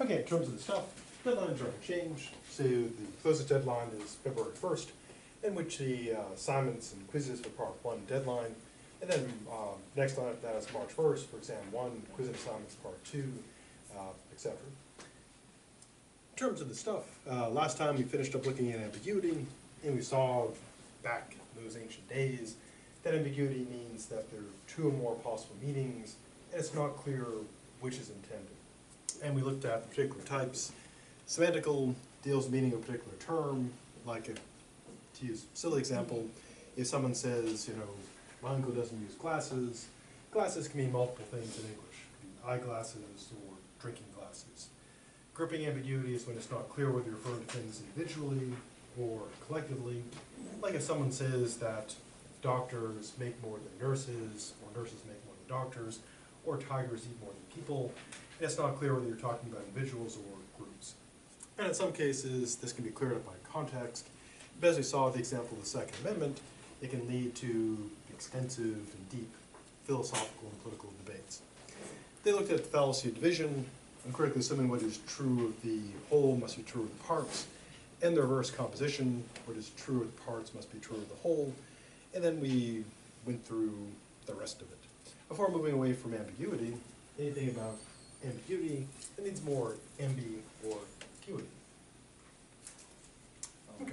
Okay, in terms of the stuff, deadlines are unchanged. So the closest deadline is February 1st, in which the assignments and quizzes for part 1 deadline. And then next on that is March 1st for exam 1, quiz and assignments part 2, etc. In terms of the stuff, last time we finished up looking at ambiguity, and we saw back in those ancient days that ambiguity means that there are 2 or more possible meanings, and it's not clear which is intended. And we looked at particular types. Semantical deals with meaning of a particular term, like to use a silly example, if someone says, you know, my uncle doesn't use glasses, glasses can mean multiple things in English, eyeglasses or drinking glasses. Grouping ambiguity is when it's not clear whether you're referring to things individually or collectively, like if someone says that doctors make more than nurses, or nurses make more than doctors, or tigers eat more than people. And it's not clear whether you're talking about individuals or groups. And in some cases, this can be cleared up by context. But as we saw with the example of the Second Amendment, it can lead to extensive and deep philosophical and political debates. They looked at the fallacy of division, and critically assuming what is true of the whole must be true of the parts, and the reverse composition, what is true of the parts must be true of the whole, and then we went through the rest of it. Before moving away from ambiguity, anything about ambiguity that needs more ambi or acuity? Okay.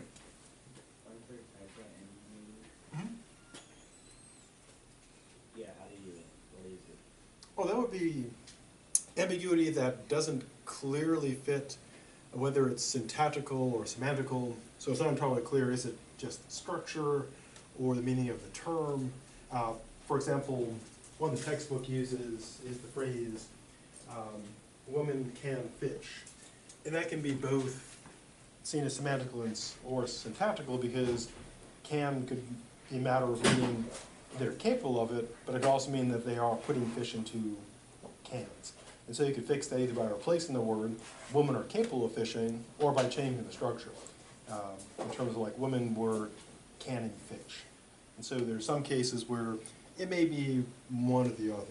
Yeah, how do you, what is it? Oh, that would be ambiguity that doesn't clearly fit whether it's syntactical or semantical. So it's not entirely clear, is it just structure or the meaning of the term? For example, one the textbook uses is the phrase, woman can fish. And that can be both seen as semantical or syntactical, because can could be a matter of meaning they're capable of it, but it could also mean that they are putting fish into cans. And so you could fix that either by replacing the word women are capable of fishing, or by changing the structure, in terms of like women were canning fish. And so there's some cases where it may be one or the other.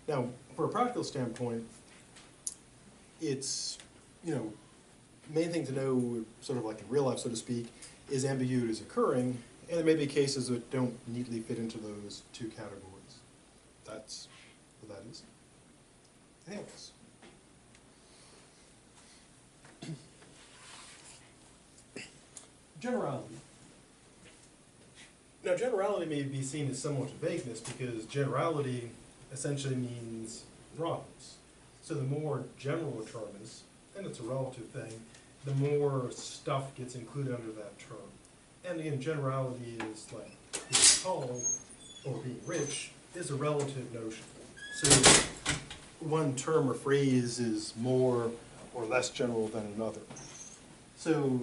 Now, for a practical standpoint, it's, you know, main thing to know, sort of like in real life, so to speak, is ambiguity is occurring, and there may be cases that don't neatly fit into those 2 categories. That's what that is. Anything else? Generality. Now, generality may be seen as somewhat to vagueness, because generality essentially means broadness. So the more general a term is, and it's a relative thing, the more stuff gets included under that term. And again, generality is like being tall or being rich is a relative notion. So one term or phrase is more or less general than another. So,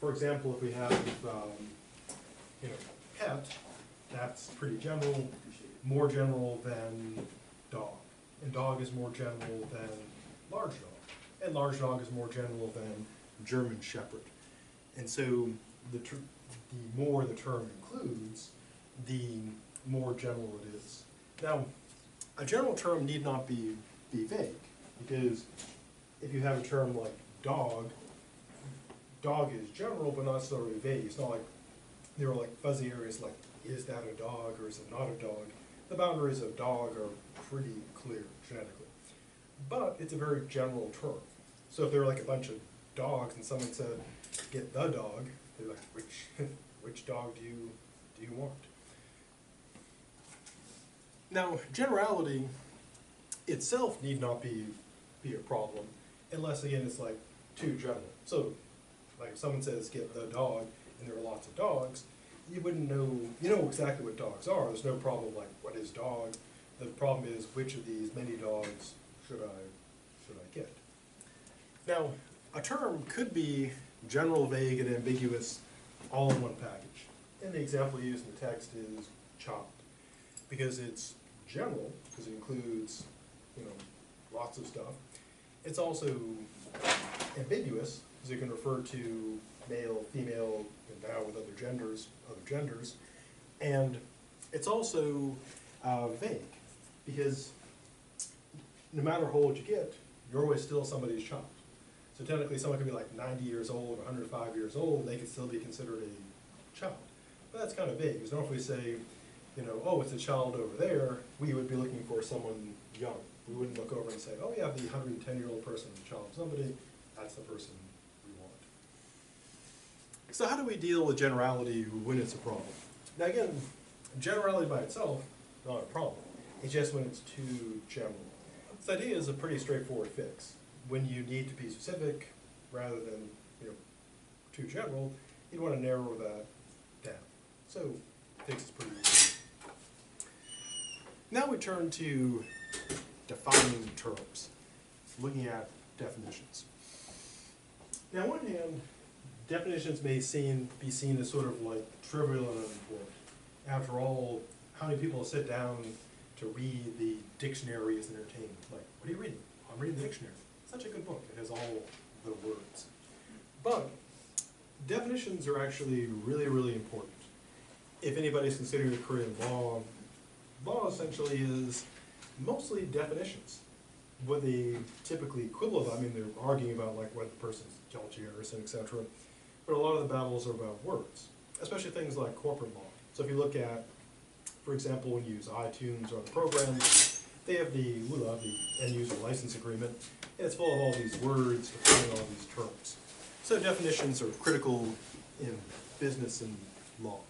for example, if we have, you know, pet, that's pretty general, more general than dog. And dog is more general than large dog. And large dog is more general than German Shepherd. And so the more the term includes, the more general it is. Now, a general term need not be vague, because if you have a term like dog, dog is general but not necessarily vague. It's not like there are like fuzzy areas like, is that a dog or is it not a dog? The boundaries of dog are pretty clear genetically. But it's a very general term. So if there were like a bunch of dogs and someone said, get the dog, they're like, which dog do you want? Now, generality itself need not be a problem, unless again it's like too general. So, like if someone says get the dog, and there are lots of dogs, you wouldn't know, you know exactly what dogs are. There's no problem like what is dog. The problem is which of these many dogs should I get? Now, a term could be general, vague, and ambiguous all in one package. And the example used in the text is child, because it's general, because it includes, you know, lots of stuff. It's also ambiguous, because it can refer to male, female, and now with other genders, and it's also vague, because no matter how old you get, you're always still somebody's child. So technically, someone could be like 90 years old or 105 years old, and they could still be considered a child. But that's kind of vague, because normally if we say, you know, oh, it's a child over there, we would be looking for someone young. We wouldn't look over and say, oh yeah, the 110-year-old person is a child of somebody, that's the person we want. So how do we deal with generality when it's a problem? Now again, generality by itself, not a problem. It's just when it's too general. This idea is a pretty straightforward fix. When you need to be specific, rather than, you know, too general, you'd want to narrow that down. So, fix is pretty easy. Now we turn to defining terms, looking at definitions. Now, on one hand, definitions may be seen as sort of like trivial and unimportant. After all, how many people sit down to read the dictionary as entertainment? Like, what are you reading? I'm reading the dictionary. Such a good book. It has all the words. But definitions are actually really, really important. If anybody's considering a career in law, law essentially is mostly definitions. What they typically quibble about, I mean, they're arguing about like whether the person's adulterous and etc. But a lot of the battles are about words, especially things like corporate law. So if you look at, for example, when you use iTunes or other programs, they have the end user license agreement, and it's full of all these words defining all these terms. So definitions are critical in business and law.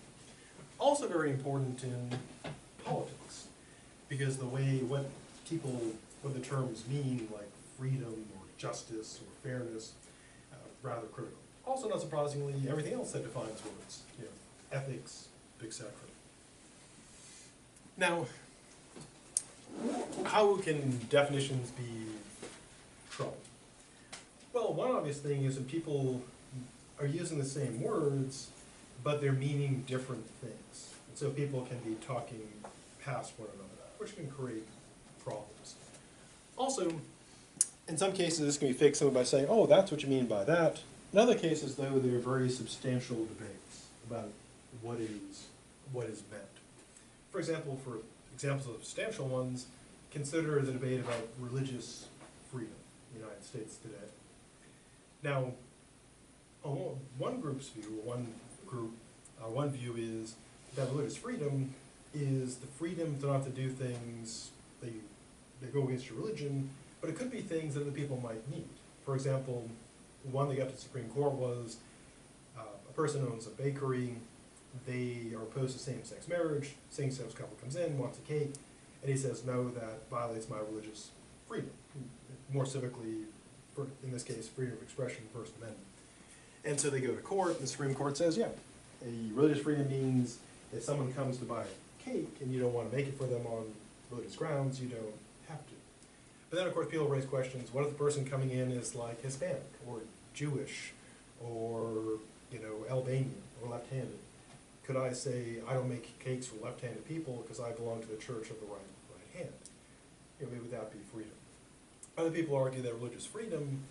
Also very important in politics, because what the terms mean, like freedom or justice or fairness, rather critical. Also, not surprisingly, everything else that defines words, you know, ethics, etc. Now, how can definitions be trouble? Well, one obvious thing is that people are using the same words, but they're meaning different things. And so people can be talking past one another, which can create problems. Also, in some cases, this can be fixed simply by saying, oh, that's what you mean by that. In other cases, though, there are very substantial debates about what is meant. For example, for examples of substantial ones, consider the debate about religious freedom in the United States today. Now, on one group's view, one view is that religious freedom is the freedom to not to do things that go against your religion, but it could be things that other people might need. For example, one that got to the Supreme Court was a person owns a bakery. They are opposed to same-sex marriage. Same-sex couple comes in, wants a cake, and he says, no, that violates my religious freedom. More civically, in this case, freedom of expression, First Amendment. And so they go to court, and the Supreme Court says, yeah, a religious freedom means if someone comes to buy a cake and you don't want to make it for them on religious grounds, you don't have to. But then, of course, people raise questions. What if the person coming in is like Hispanic or Jewish or, you know, Albanian or left-handed? Could I say, I don't make cakes for left-handed people because I belong to the church of the right hand? You know, would that be freedom? Other people argue that religious freedom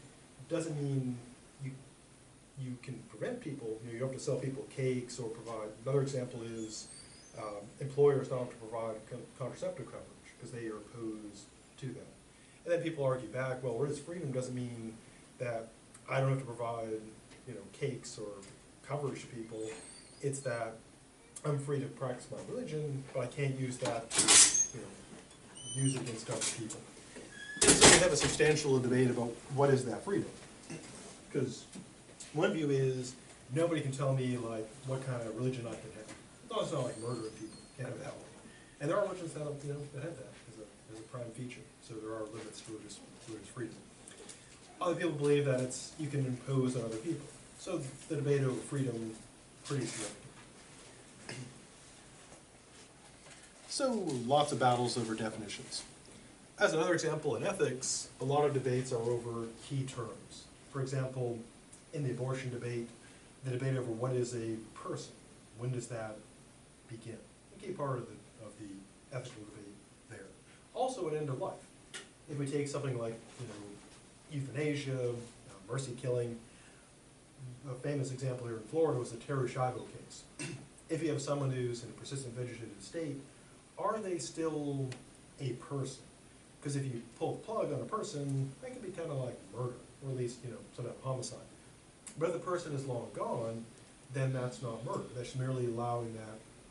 doesn't mean you can prevent people. You know, you don't have to sell people cakes or provide. Another example is employers don't have to provide contraceptive coverage because they are opposed to that. And then people argue back, well, religious freedom doesn't mean that I don't have to provide, you know, cakes or coverage to people. It's that I'm free to practice my religion, but I can't use that to, you know, use it against other people. So we have a substantial debate about what is that freedom. Because one view is nobody can tell me like what kind of religion I can have. It's not like murdering people. Can't have it that way. And there are religions that have that as a prime feature. So there are limits to religious freedom. Other people believe that you can impose on other people. So the debate over freedom pretty significant. So lots of battles over definitions. As another example, in ethics, a lot of debates are over key terms. For example, in the abortion debate, the debate over what is a person, when does that begin? A key part of the ethical debate there. Also, an end of life. If we take something like, you know, euthanasia, mercy killing, a famous example here in Florida was the Terry Schiavo case. If you have someone who's in a persistent vegetative state, are they still a person? Because if you pull the plug on a person, that could be kind of like murder, or at least, some type of homicide. But if the person is long gone, then that's not murder. That's merely allowing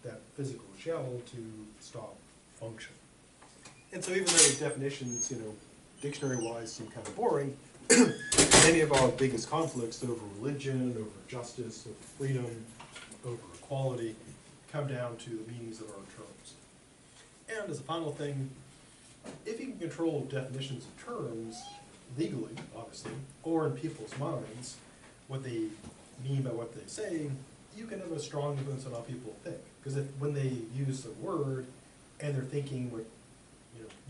that physical shell to stop function. And so even though definitions, dictionary-wise seem kind of boring, many of our biggest conflicts over religion, over justice, over freedom, over equality, come down to the meanings of our terms. And as a final thing, if you can control definitions of terms legally, obviously, or in people's minds, what they mean by what they say, you can have a strong influence on how people think. Because when they use a word and they're thinking with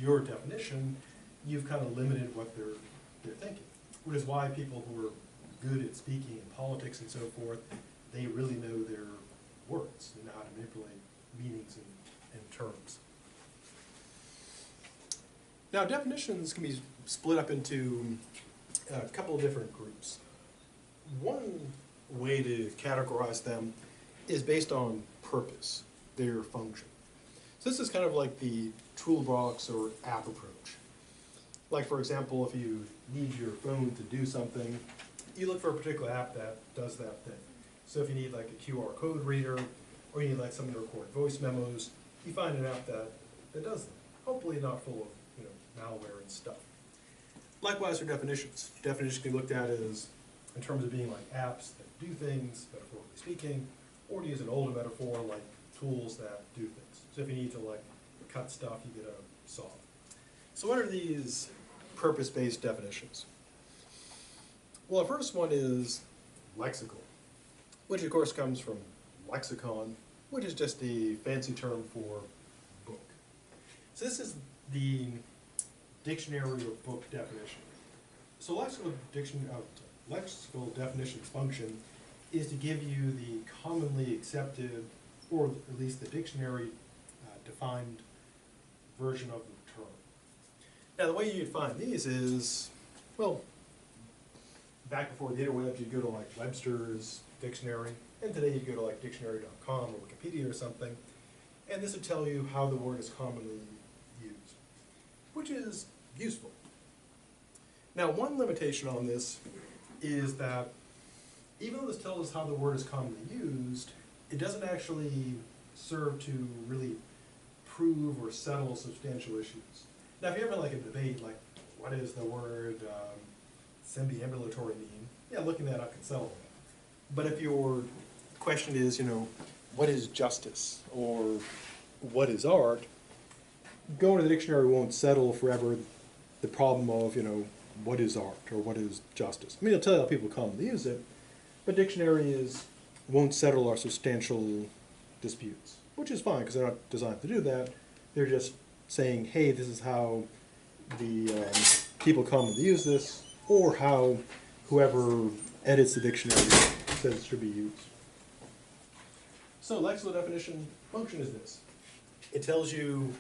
your definition, you've kind of limited what they're thinking. Which is why people who are good at speaking in politics and so forth, they really know their words. They know how to manipulate meanings and terms. Now, definitions can be split up into a couple of different groups. One way to categorize them is based on purpose, their function. So this is kind of like the toolbox or app approach. Like, for example, if you need your phone to do something, you look for a particular app that does that thing. So if you need like a QR code reader, or you need like someone to record voice memos, you find an app that does them. Hopefully not full of malware and stuff. Likewise for definitions. Definitions can be looked at as in terms of being like apps that do things, metaphorically speaking, or to use an older metaphor, like tools that do things. So if you need to like cut stuff, you get a saw. So what are these purpose-based definitions? Well, the first one is lexical, which of course comes from lexicon, which is just a fancy term for book. So this is the dictionary or book definition. So lexical definition's function is to give you the commonly accepted, or at least the dictionary defined version of the term. Now the way you'd find these is, well, back before the interweb, you'd go to like Webster's dictionary, and today you'd go to like dictionary.com or Wikipedia or something, and this would tell you how the word is commonly used, which is useful. Now, one limitation on this is that even though this tells us how the word is commonly used, it doesn't actually serve to really prove or settle substantial issues. Now, if you're having like a debate, like what does the word semi-ambulatory mean? Yeah, looking that up can settle that. But if your question is, what is justice or what is art, going to the dictionary won't settle forever the problem of, what is art or what is justice. I mean, it'll tell you how people commonly use it, but dictionaries won't settle our substantial disputes, which is fine because they're not designed to do that. They're just saying, hey, this is how the people commonly use this, or how whoever edits the dictionary says it should be used. So lexical definition function is this. It tells you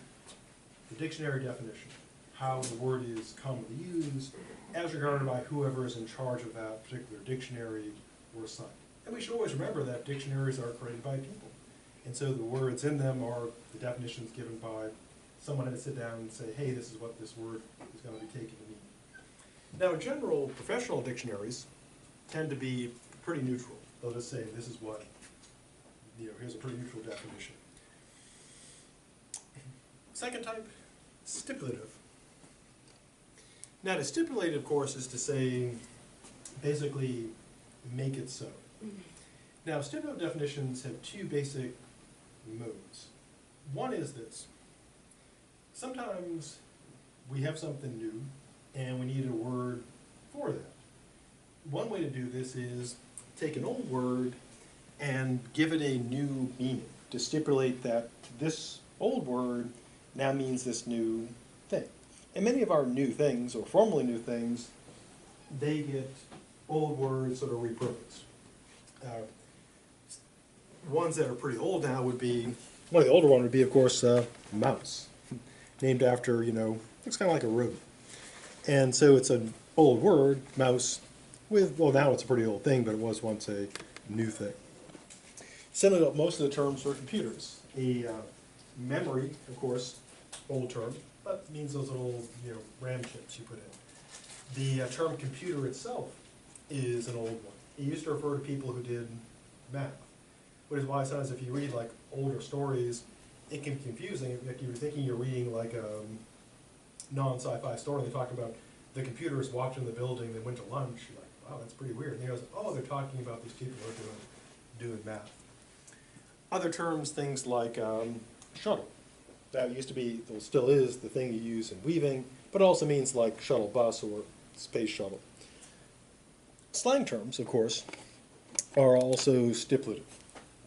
the dictionary definition, how the word is commonly used, as regarded by whoever is in charge of that particular dictionary or site. And we should always remember that dictionaries are created by people. And so the words in them are the definitions given by someone to sit down and say, hey, this is what this word is going to be taken to mean. Now, in general, professional dictionaries tend to be pretty neutral. They'll just say, this is what, here's a pretty neutral definition. Second type, stipulative. Now, to stipulate, of course, is to say, basically, make it so. Now, stipulative definitions have two basic modes. One is this. Sometimes we have something new, and we need a word for that. One way to do this is take an old word and give it a new meaning, to stipulate that this old word now means this new thing. And many of our new things, or formerly new things, they get old words that are repurposed. Ones that are pretty old now would be, one of the older ones would be, of course, mouse, named after, looks kind of like a rodent. And so it's an old word, mouse, with, well, now it's a pretty old thing, but it was once a new thing. Similarly, most of the terms for computers. A memory, of course, old term. but it means those little, RAM chips you put in. The term computer itself is an old one. It used to refer to people who did math, which is why sometimes if you read like older stories, it can be confusing. Like you're thinking you're reading like a non-sci-fi story, and they talk about the computers walked in the building, they went to lunch. You're like, wow, that's pretty weird. And he goes, oh, they're talking about these people who are doing math. Other terms, things like shuttle. That used to be, well, still is, the thing you use in weaving, but it also means like shuttle bus or space shuttle. Slang terms, of course, are also stipulative.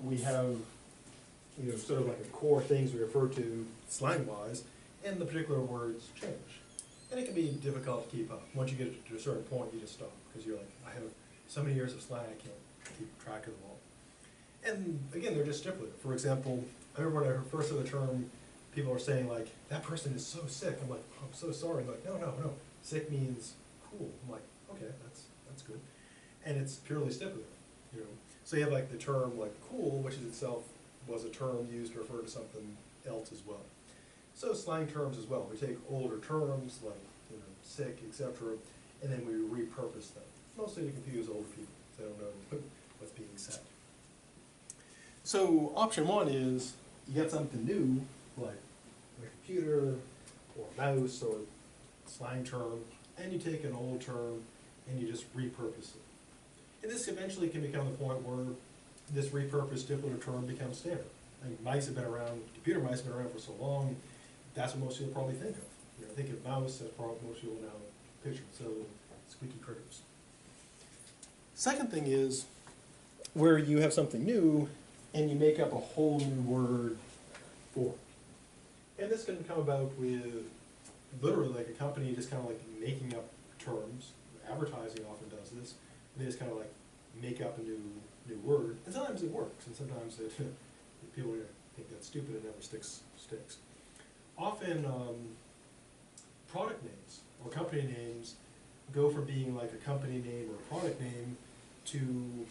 We have, sort of like a core things we refer to slang-wise, and the particular words change. And it can be difficult to keep up. Once you get to a certain point, you just stop, because you're like, I have so many years of slang, I can't keep track of them all. And again, they're just stipulative. For example, I remember when I first heard the term, people are saying like, that person is so sick. I'm like, oh, I'm so sorry. I'm like, no. Sick means cool. I'm like, okay, that's good. And it's purely stipulative, So you have like the term like cool, which is itself was a term used to refer to something else as well. So slang terms as well. We take older terms like, sick, etc., and then we repurpose them. Mostly to confuse older people. They don't know what's being said. So option one is you get something new, like a computer or a mouse or slang term, and you take an old term and you just repurpose it. And this eventually can become the point where this repurposed stipulative term becomes standard. I mean, mice have been around, computer mice have been around for so long, that's what most people probably think of. Think of mouse, that's probably most people now picture, so squeaky critters. Second thing is where you have something new and you make up a whole new word for it. And this can come about with literally like a company just kind of like making up terms. Advertising often does this. They just kind of like make up a new word, and sometimes it works, and sometimes people think that's stupid and never sticks. Often product names or company names go from being like a company name or a product name to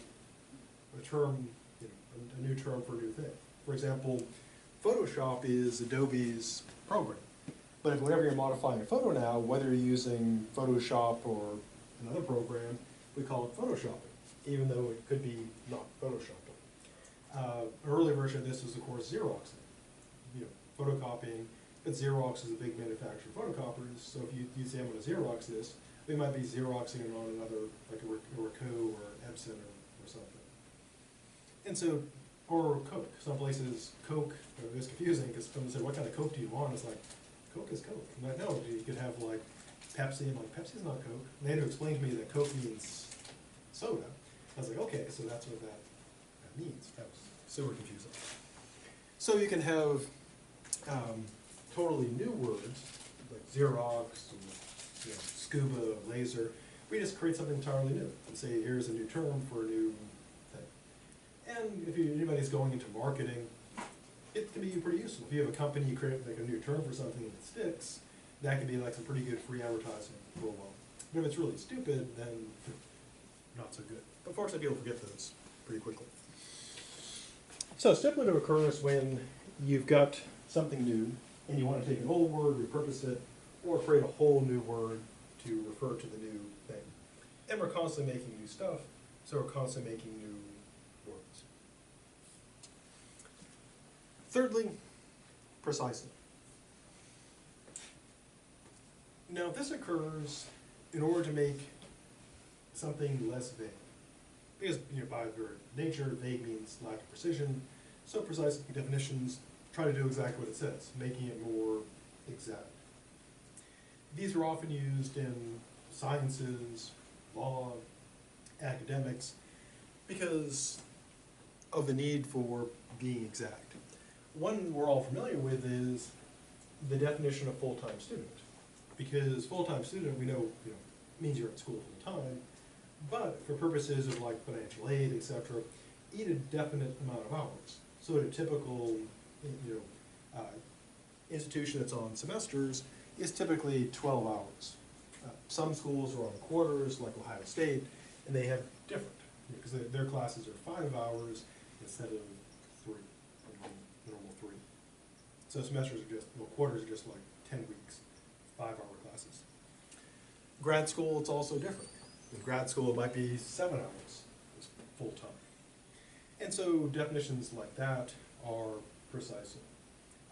a term, a new term for a new thing. For example, Photoshop is Adobe's program, but if whenever you're modifying a photo now, whether you're using Photoshop or another program, we call it photoshopping, even though it could be not photoshopping. An early version of this was, of course, Xeroxing. Photocopying, but Xerox is a big manufacturer of photocopiers, so if you say I'm going to Xerox this, we might be Xeroxing it on another, like a Ricoh or Epson or something. And so, or Coke. Some places, Coke, it's confusing because someone said, what kind of Coke do you want? It's like, Coke is Coke. I'm like, no, you could have like Pepsi. I'm like, Pepsi's not Coke. And they had to explain to me that Coke means soda. I was like, okay, so that's what that means. That was super confusing. So you can have totally new words, like Xerox, or, scuba, laser. We just create something entirely new and say, here's a new term for a new thing. And if anybody's going into marketing, it can be pretty useful. If you have a company, you create like a new term for something and it sticks, that can be like some pretty good free advertising for a while. But if it's really stupid, then not so good. But fortunately, people forget those pretty quickly. So stipulative occurs when you've got something new and you want to take an old word, repurpose it, or create a whole new word to refer to the new thing. And we're constantly making new stuff, so we're constantly making new words. Thirdly, precisely. Now, this occurs in order to make something less vague. Because by their nature, vague means lack of precision, so precise definitions try to do exactly what it says, making it more exact. These are often used in sciences, law, academics, because of the need for being exact. One we're all familiar with is the definition of full-time student. Because full-time student, we know, means you're at school full-time, but for purposes of like financial aid, etc., you need a definite amount of hours. So at a typical, institution that's on semesters is typically 12 hours. Some schools are on quarters, like Ohio State, and they have different, because their classes are 5 hours instead of 3, the normal 3. So semesters are just, quarters are just like 10 weeks. 5-hour classes. Grad school, it's also different. In grad school, it might be 7 hours, it's full-time. And so definitions like that are precise.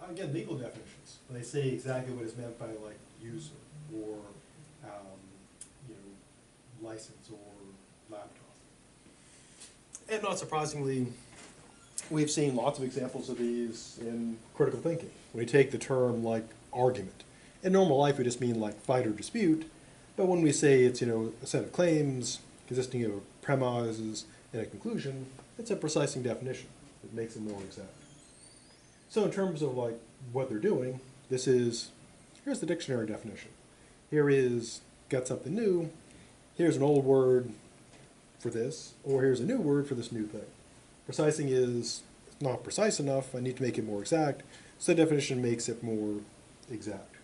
Again, legal definitions, when they say exactly what is meant by like user or license or laptop. And not surprisingly, we've seen lots of examples of these in critical thinking. When we take the term like argument, in normal life we just mean like fight or dispute, but when we say it's a set of claims consisting of premises and a conclusion, it's a precising definition. It makes it more exact. So in terms of like what they're doing, here's the dictionary definition. Here is got something new, here's an old word for this, or here's a new word for this new thing. Precising is not precise enough, I need to make it more exact, so the definition makes it more exact.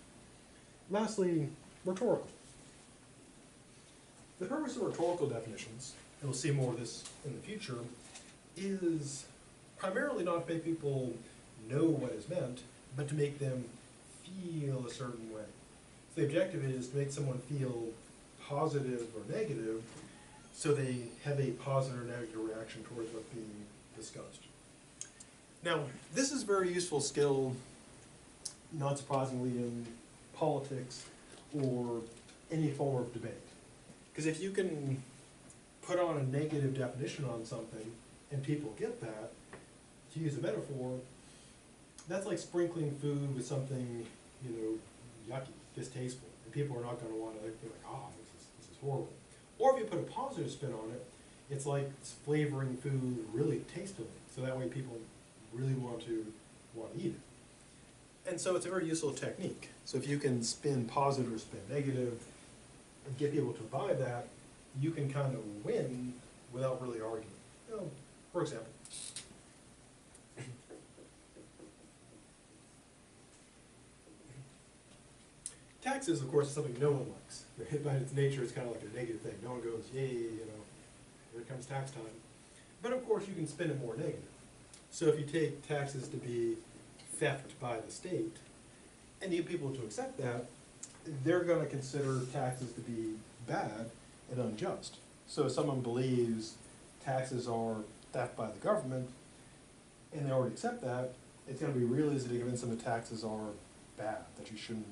Lastly, rhetorical. The purpose of rhetorical definitions, and we'll see more of this in the future, is primarily not to make people know what is meant, but to make them feel a certain way. So the objective is to make someone feel positive or negative, so they have a positive or negative reaction towards what's being discussed. Now, this is a very useful skill, not surprisingly, in politics or any form of debate. Because if you can put on a negative definition on something and people get that, to use a metaphor, that's like sprinkling food with something, yucky, distasteful. And people are not going to want to be like, this is horrible. Or if you put a positive spin on it, it's like it's flavoring food really tastily. So that way people really want to eat it. And so it's a very useful technique. So if you can spin positive or spin negative and get people to buy that, you can kind of win without really arguing. For example, taxes, of course, is something no one likes. By its nature, it's kind of like a negative thing. No one goes, yay, here comes tax time. But of course, you can spin it more negative. So if you take taxes to be theft by the state, and you get people to accept that, they're going to consider taxes to be bad and unjust. So if someone believes taxes are theft by the government, and they already accept that, it's going to be real easy to convince them that taxes are bad, that you shouldn't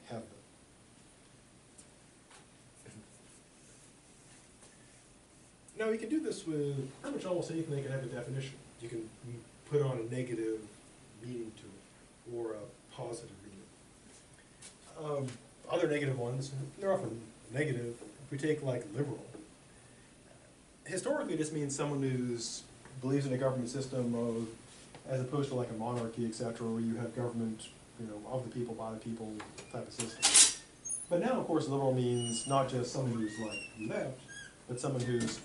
have them. Now you can do this with pretty much almost anything that can have a definition. You can put on a negative meaning to it, or a positive meaning. Other negative ones, they're often negative. If we take like liberal, historically this means someone who believes in a government system of, as opposed to like a monarchy, etc., where you have government, of the people, by the people type of system. But now, of course, liberal means not just someone who's like left, but someone who's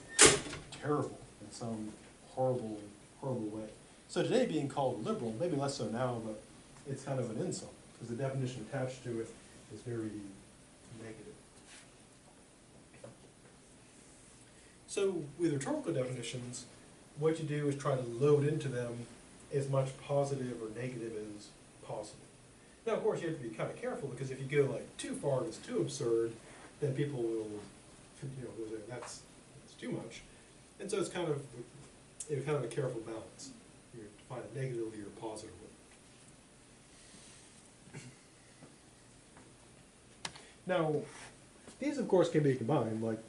terrible in some horrible, horrible way. So today being called liberal, maybe less so now, but it's kind of an insult, because the definition attached to it is very negative. So with rhetorical definitions, what you do is try to load into them as much positive or negative as possible. Now, of course, you have to be kind of careful, because if you go like too far and it's too absurd, then people will, say that's too much. And so it's kind of a careful balance. You define it negatively or positively. Now, these of course can be combined. Like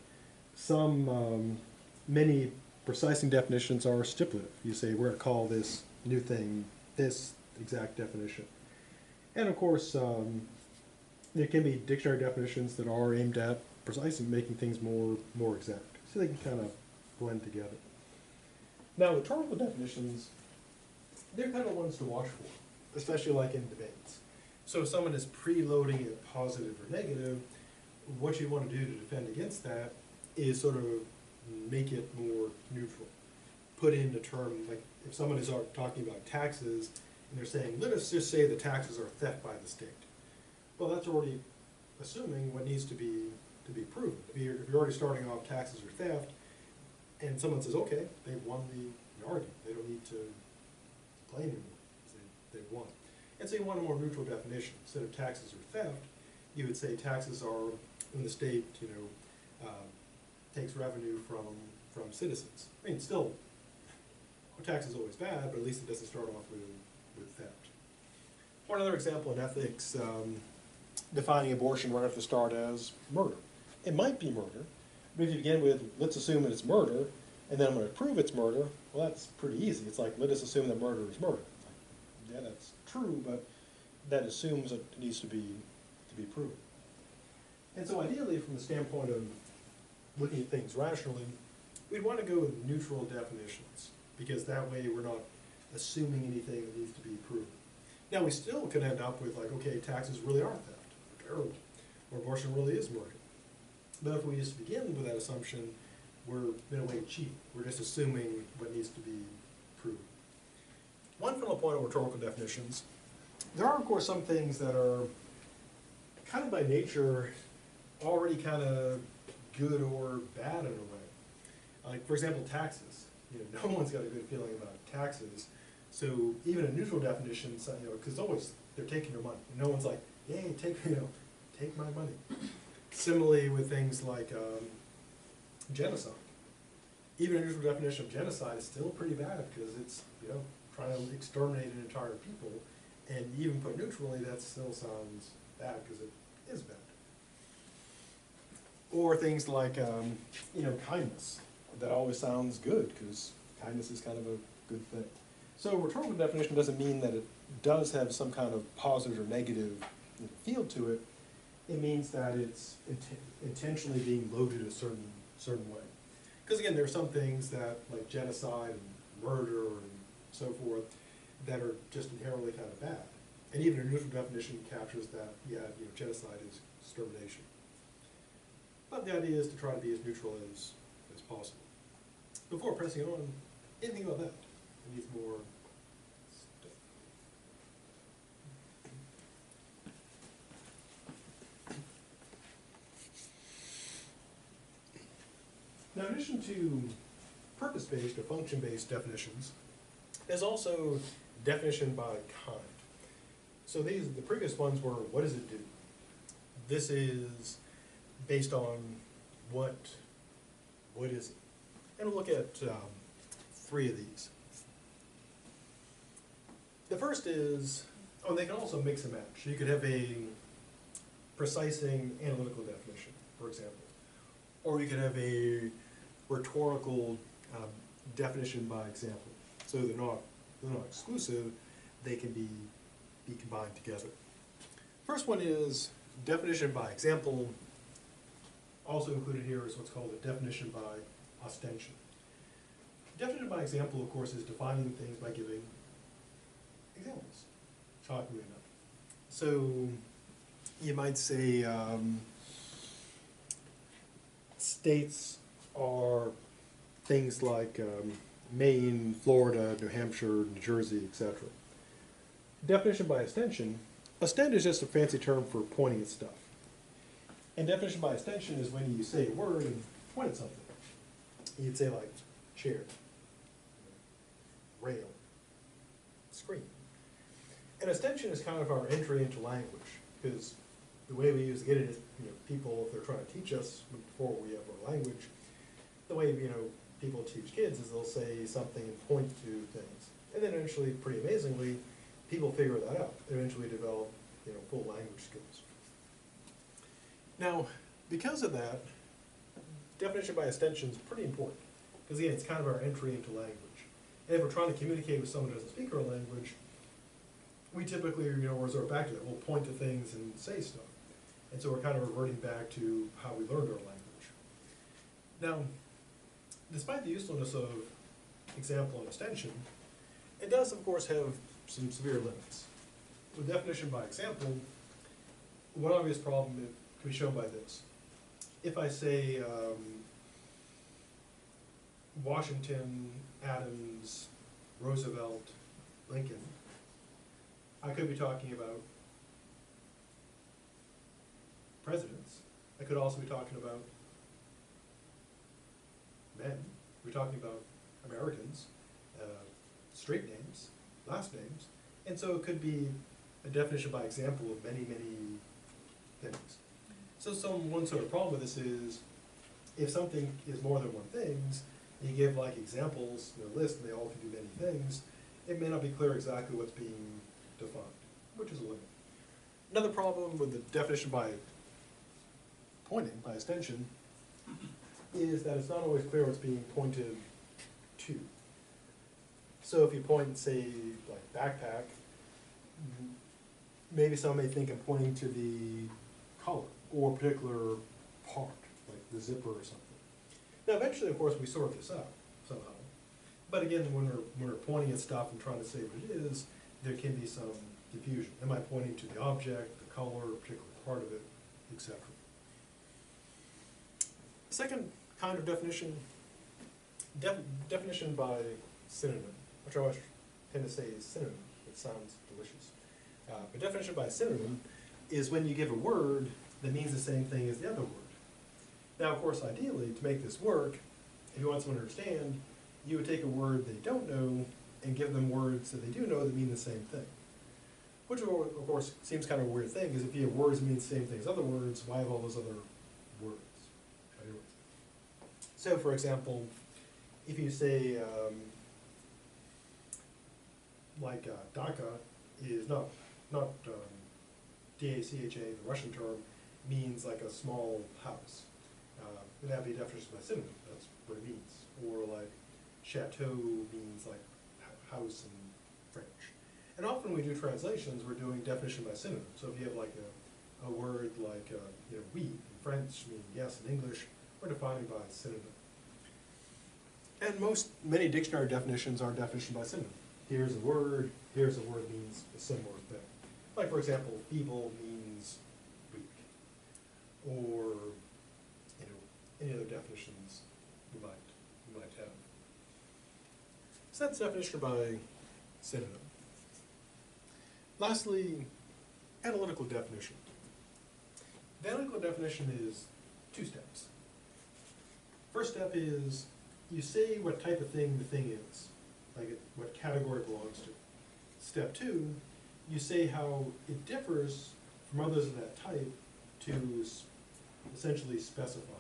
many precising definitions are stipulative. You say we're going to call this new thing this exact definition. And of course, there can be dictionary definitions that are aimed at precising, making things more exact. So they can kind of blend together. Now, rhetorical definitions, they're kind of ones to watch for, especially like in debates. So if someone is preloading it positive or negative, what you want to do to defend against that is sort of make it more neutral. Put in a term, like if someone is talking about taxes, and they're saying, let us just say the taxes are theft by the state. Well, that's already assuming what needs to be proven. If you're already starting off taxes or theft, and someone says, okay, they've won the argument. They don't need to claim anymore. They've won. And so you want a more neutral definition. Instead of taxes or theft, you would say taxes are when the state, takes revenue from citizens. I mean, still, tax is always bad, but at least it doesn't start off with theft. One other example in ethics, defining abortion right off the start as murder. It might be murder, but if you begin with, let's assume that it's murder, and then I'm going to prove it's murder, well, that's pretty easy. It's like, let us assume that murder is murder. It's like, yeah, that's true, but that assumes that it needs to be proven. And so ideally, from the standpoint of looking at things rationally, we'd want to go with neutral definitions, because that way we're not assuming anything that needs to be proven. Now, we still could end up with like, okay, taxes really are theft, or terrible, or abortion really is murder. But if we just begin with that assumption, we're in a way cheating. We're just assuming what needs to be proven. One final point on rhetorical definitions. There are, of course, some things that are kind of by nature already kind of good or bad in a way. Like, for example, taxes. No one's got a good feeling about taxes. So even a neutral definition, because always they're taking your money. No one's like, yay, take my money. Similarly with things like genocide. Even a neutral definition of genocide is still pretty bad because it's trying to exterminate an entire people, and even put neutrally, that still sounds bad because it is bad. Or things like kindness. That always sounds good because kindness is kind of a good thing. So rhetorical definition doesn't mean that it does have some kind of positive or negative feel to it. It means that it's intentionally being loaded a certain way. Because again, there are some things that, like genocide and murder and so forth, that are just inherently kind of bad. And even a neutral definition captures that, genocide is extermination. But the idea is to try to be as neutral as possible. Before pressing on, anything about that? It needs more stuff. Now, in addition to purpose-based or function-based definitions, there's also definition by kind. So the previous ones were, what does it do? This is based on what is it? And we'll look at 3 of these. The first is, they can also mix and match. You could have a precising analytical definition, for example. Or you could have a rhetorical definition by example. So they're not exclusive, they can be combined together. First one is definition by example. Also included here is what's called a definition by ostension. Definition by example, of course, is defining things by giving examples, shockingly enough. So you might say states are things like Maine, Florida, New Hampshire, New Jersey, etc. Definition by ostension. Ostend is just a fancy term for pointing at stuff. And definition by extension is when you say a word and point at something. You'd say like chair, rail, screen. And ostension is kind of our entry into language, because the way we usually get it is, people, if they're trying to teach us before we have our language, the way, people teach kids is they'll say something and point to things. And then eventually, pretty amazingly, people figure that out. They eventually develop, full language skills. Now, because of that, definition by extension is pretty important, because again, it's kind of our entry into language. And if we're trying to communicate with someone who doesn't speak our language, we typically, resort back to that. We'll point to things and say stuff. And so we're kind of reverting back to how we learned our language. Now, despite the usefulness of example and extension, it does, of course, have some severe limits. With definition by example, one obvious problem can be shown by this. If I say Washington, Adams, Roosevelt, Lincoln, I could be talking about presidents. I could also be talking about men. We're talking about Americans, street names, last names. And so it could be a definition by example of many, many things. So one sort of problem with this is, if something is more than one thing, you give like examples in a list and they all can do many things, it may not be clear exactly what's being defined, which is a limit. Another problem with the definition by pointing, by extension, is that it's not always clear what's being pointed to. So if you point, say, like backpack, maybe someone may think I'm pointing to the color or a particular part, like the zipper or something. Now eventually, of course, we sort this out somehow. But again, when we're pointing at stuff and trying to say what it is, there can be some confusion. Am I pointing to the object, the color, a particular part of it, etc. Second kind of definition, definition by synonym, which I always tend to say is synonym. It sounds delicious. But definition by synonym is when you give a word that means the same thing as the other word. Now, of course, ideally, to make this work, if you want someone to understand, you would take a word they don't know and give them words that they do know that mean the same thing. Which, of course, seems kind of a weird thing, because if you have words that mean the same thing as other words, why have all those other words? Anyways. So, for example, if you say, Dhaka is not D-A-C-H-A, the Russian term, means like a small house. It would be a definition by synonym, that's what it means. Or like chateau means like house in French. And often we do translations, we're doing definition by synonym. So if you have like a word like oui in French, meaning yes in English, we're defining by synonym. And many dictionary definitions are definition by synonym. Here's a word means a similar thing. Like for example, feeble means weak. Or any other definitions you might have. So that's definition by synonym. Lastly, analytical definition. The analytical definition is 2 steps. First step is you say what type of thing the thing is, like what category it belongs to. Step 2, you say how it differs from others of that type to essentially specify it.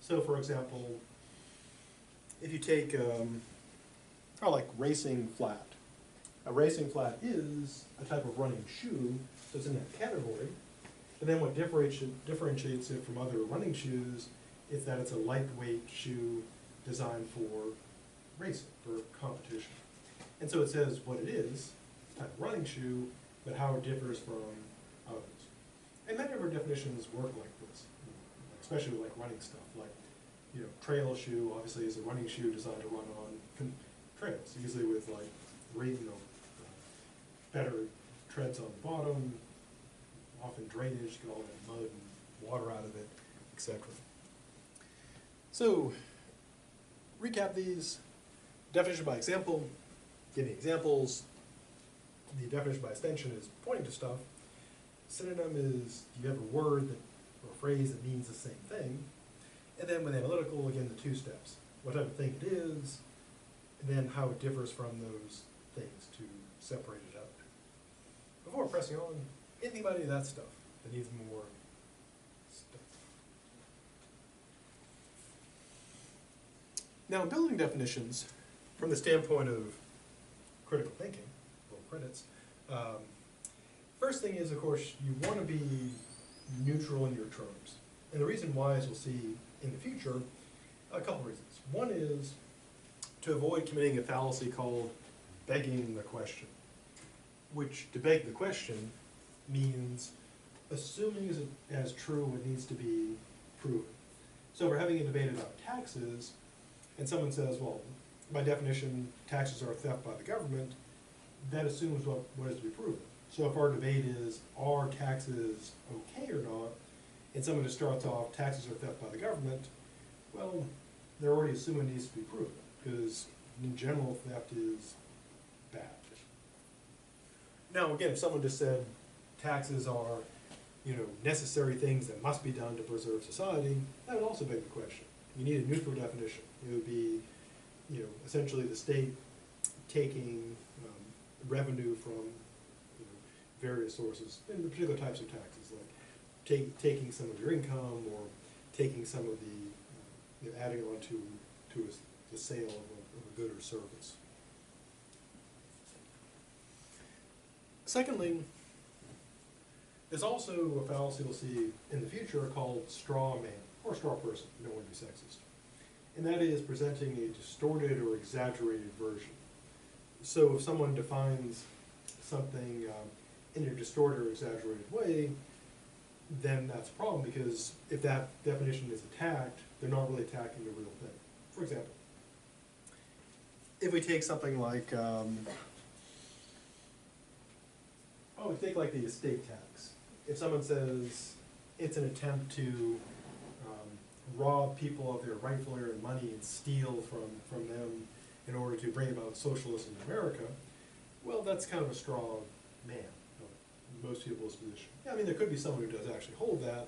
So for example, if you take, like racing flat. A racing flat is a type of running shoe, so it's in that category. But then what differentiates it from other running shoes is that it's a lightweight shoe designed for racing, for competition. And so it says what it is, a type of running shoe, but how it differs from others. And many of our definitions work like this, especially with like running stuff, like trail shoe obviously is a running shoe designed to run on trails, usually with like better treads on the bottom, often drainage, get all that mud and water out of it, etc. So, recap these. Definition by example, giving examples. The definition by extension is pointing to stuff. Synonym is you have a word or a phrase that means the same thing. And then with analytical, again, the 2 steps. What type of thing it is, and then how it differs from those things to separate it out. Before pressing on, anything about any of that stuff that needs more stuff. Now, building definitions, from the standpoint of critical thinking, well, credits, first thing is, of course, you want to be neutral in your terms. And the reason why, as we'll see in the future, a couple reasons. One is to avoid committing a fallacy called begging the question, which to beg the question means assuming as true what needs to be proven. So we're having a debate about taxes, and someone says, well, by definition, taxes are theft by the government, that assumes what is to be proven. So if our debate is, are taxes okay or not, and someone just starts off, taxes are theft by the government, well, they're already assuming it needs to be proven, because in general, theft is bad. Now, again, if someone just said taxes are, necessary things that must be done to preserve society, that would also beg the question. You need a neutral definition. It would be, essentially the state taking revenue from various sources, and the particular types of taxes, like taking some of your income or taking some of the, adding on to the sale of a good or service. Secondly, there's also a fallacy we'll see in the future called straw man, or straw person, you don't want to be sexist. And that is presenting a distorted or exaggerated version. So if someone defines something in a distorted or exaggerated way, then that's a problem, because if that definition is attacked, they're not really attacking the real thing. For example, if we take something like, take like the estate tax. If someone says it's an attempt to rob people of their rightful earned money and steal from them in order to bring about socialism in America, well, that's kind of a straw man, most people's position. Yeah, I mean, there could be someone who does actually hold that,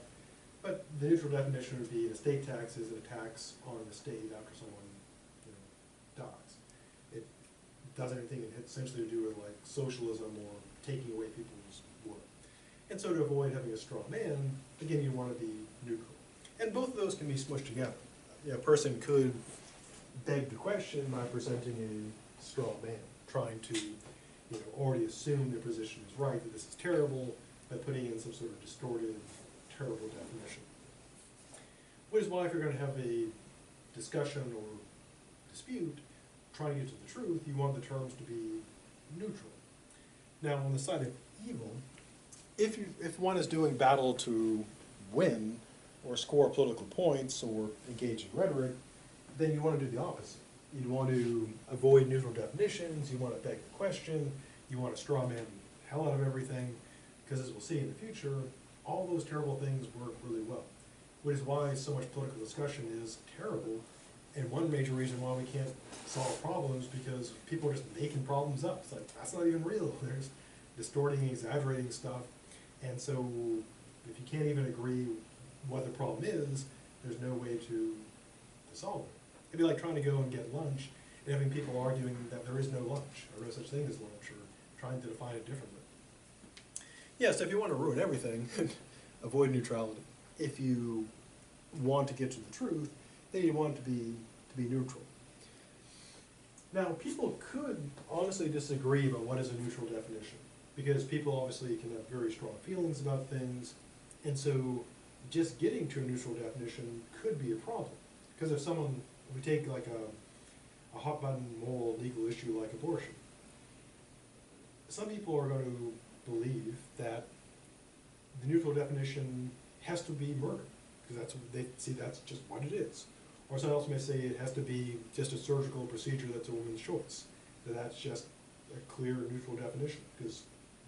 but the neutral definition would be an estate tax is a tax on an estate after someone dies. It doesn't have anything essentially to do with like socialism or taking away people's work. And so to avoid having a straw man, again, you want to be neutral. And both of those can be smushed together. A person could beg the question by presenting a straw man, trying to already assume their position is right, that this is terrible, by putting in some sort of distorted, terrible definition. Which is why if you're going to have a discussion or dispute, trying to get to the truth, you want the terms to be neutral. Now, on the side of evil, if one is doing battle to win, or score political points, or engage in rhetoric, then you want to do the opposite. You want to avoid neutral definitions, you want to beg the question, you want to straw man the hell out of everything, because as we'll see in the future, all those terrible things work really well. Which is why so much political discussion is terrible, and one major reason why we can't solve problems, because people are just making problems up. It's like, that's not even real. There's distorting, exaggerating stuff, and so if you can't even agree what the problem is, there's no way to solve it. It'd be like trying to go and get lunch and having people arguing that there is no lunch, or no such thing as lunch, or trying to define it differently. Yeah, so if you want to ruin everything, avoid neutrality. If you want to get to the truth, then you want it to be neutral. Now, people could honestly disagree about what is a neutral definition, because people obviously can have very strong feelings about things, and so just getting to a neutral definition could be a problem. Because if we take like a hot button moral legal issue like abortion, some people are going to believe that the neutral definition has to be murder, because that's what they see, that's just what it is. Or someone else may say it has to be just a surgical procedure that's a woman's choice, that's just a clear neutral definition, because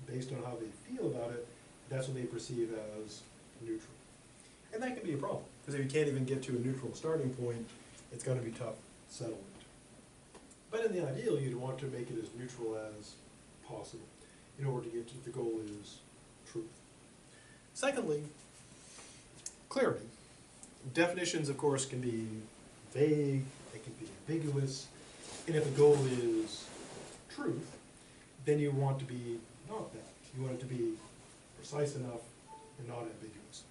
based on how they feel about it, that's what they perceive as neutral. And that can be a problem, because if you can't even get to a neutral starting point, it's going to be tough settlement. But in the ideal, you'd want to make it as neutral as possible in order to get to the goal is truth. Secondly, clarity. Definitions, of course, can be vague, they can be ambiguous, and if the goal is truth, then you want to be not that. You want it to be precise enough and not ambiguous.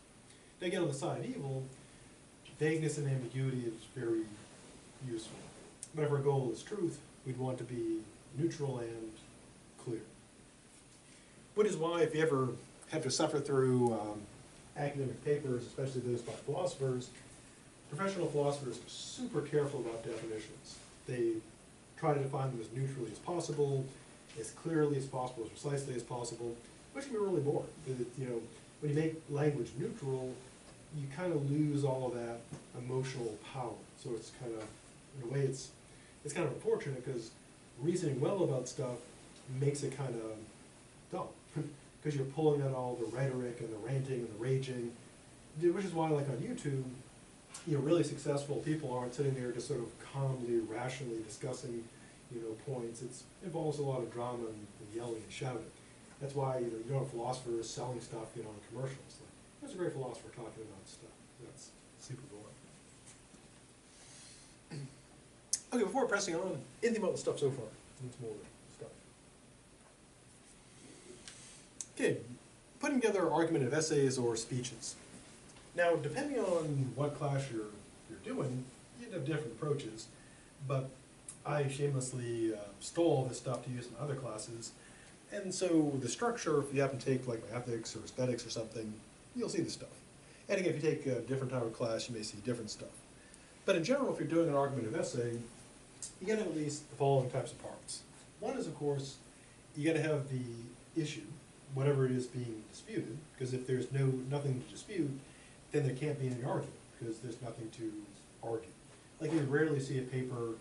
Now again, on the side of evil, vagueness and ambiguity is very useful. But if our goal is truth, we'd want to be neutral and clear. Which is why if you ever have to suffer through academic papers, especially those by philosophers, professional philosophers are super careful about definitions. They try to define them as neutrally as possible, as clearly as possible, as precisely as possible, which can be really boring. When you make language neutral, you kind of lose all of that emotional power. So it's kind of, in a way, it's kind of unfortunate, because reasoning well about stuff makes it kind of dumb. Because you're pulling out all the rhetoric and the ranting and the raging, which is why, like on YouTube, really successful people aren't sitting there just sort of calmly, rationally discussing, points. It involves a lot of drama and yelling and shouting. That's why you don't have philosophers selling stuff, on commercials. Like, there's a great philosopher talking about stuff. That's super boring. Okay, before pressing on, anything about the stuff so far? Need some more stuff. Okay, putting together argumentative essays or speeches. Now, depending on what class you're doing, you'd have different approaches, but I shamelessly stole all this stuff to use in other classes, and so the structure, if you happen to take like ethics or aesthetics or something, you'll see this stuff. And again, if you take a different type of class, you may see different stuff. But in general, if you're doing an argumentative essay, you gotta have at least the following types of parts. One is, of course, you gotta have the issue, whatever it is being disputed, because if there's nothing to dispute, then there can't be any argument, because there's nothing to argue. Like you rarely see a paper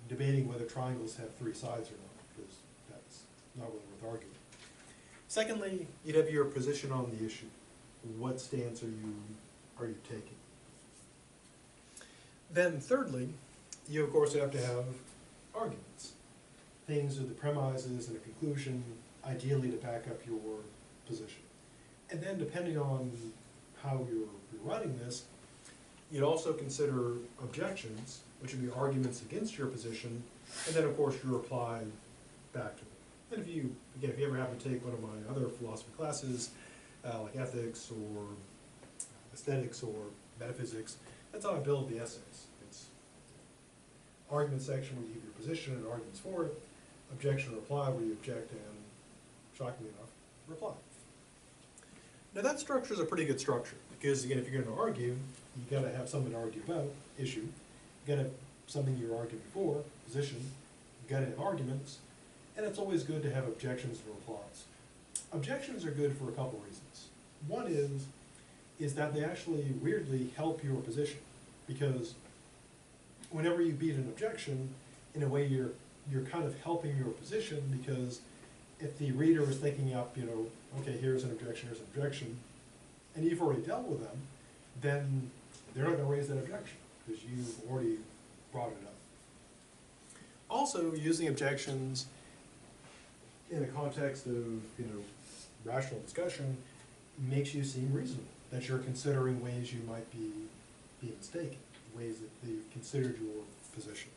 debating whether triangles have 3 sides or not, because that's not really worth arguing. Secondly, you'd have your position on the issue. What stance are you taking? Then thirdly, you of course have to have arguments. Things are the premises and a conclusion, ideally to back up your position. And then depending on how you're writing this, you'd also consider objections, which would be arguments against your position, and then of course your reply back to them. And if you ever happen to take one of my other philosophy classes, like ethics or aesthetics or metaphysics, that's how I build the essays. It's argument section where you give your position and arguments for it, objection and reply where you object and, shockingly enough, reply. Now that structure is a pretty good structure, because again, if you're going to argue, you got to have something to argue about, issue, you got to have something you're arguing for, position, you got to have arguments, and it's always good to have objections and replies. Objections are good for a couple reasons. One is that they actually weirdly help your position, because whenever you beat an objection, in a way you're kind of helping your position, because if the reader is thinking up, okay, here's an objection, and you've already dealt with them, then they're not going to raise that objection, because you've already brought it up. Also, using objections in the context of, rational discussion makes you seem reasonable, that you're considering ways you might be mistaken, ways that you've considered your position.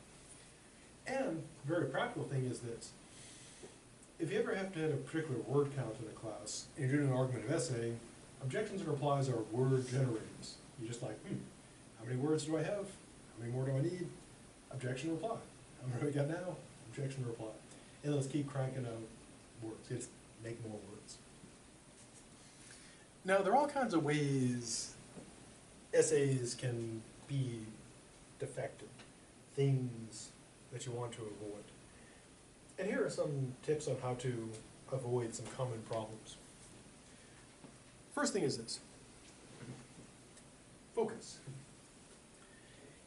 And a very practical thing is this. If you ever have to hit a particular word count in a class, and you're doing an argumentative essay, objections and replies are word generators. You're just like, how many words do I have? How many more do I need? Objection, reply. How many do I got now? Objection, reply. And let's keep cranking out words. Just make more words. Now, there are all kinds of ways essays can be defective, things that you want to avoid. And here are some tips on how to avoid some common problems. First thing is this. Focus.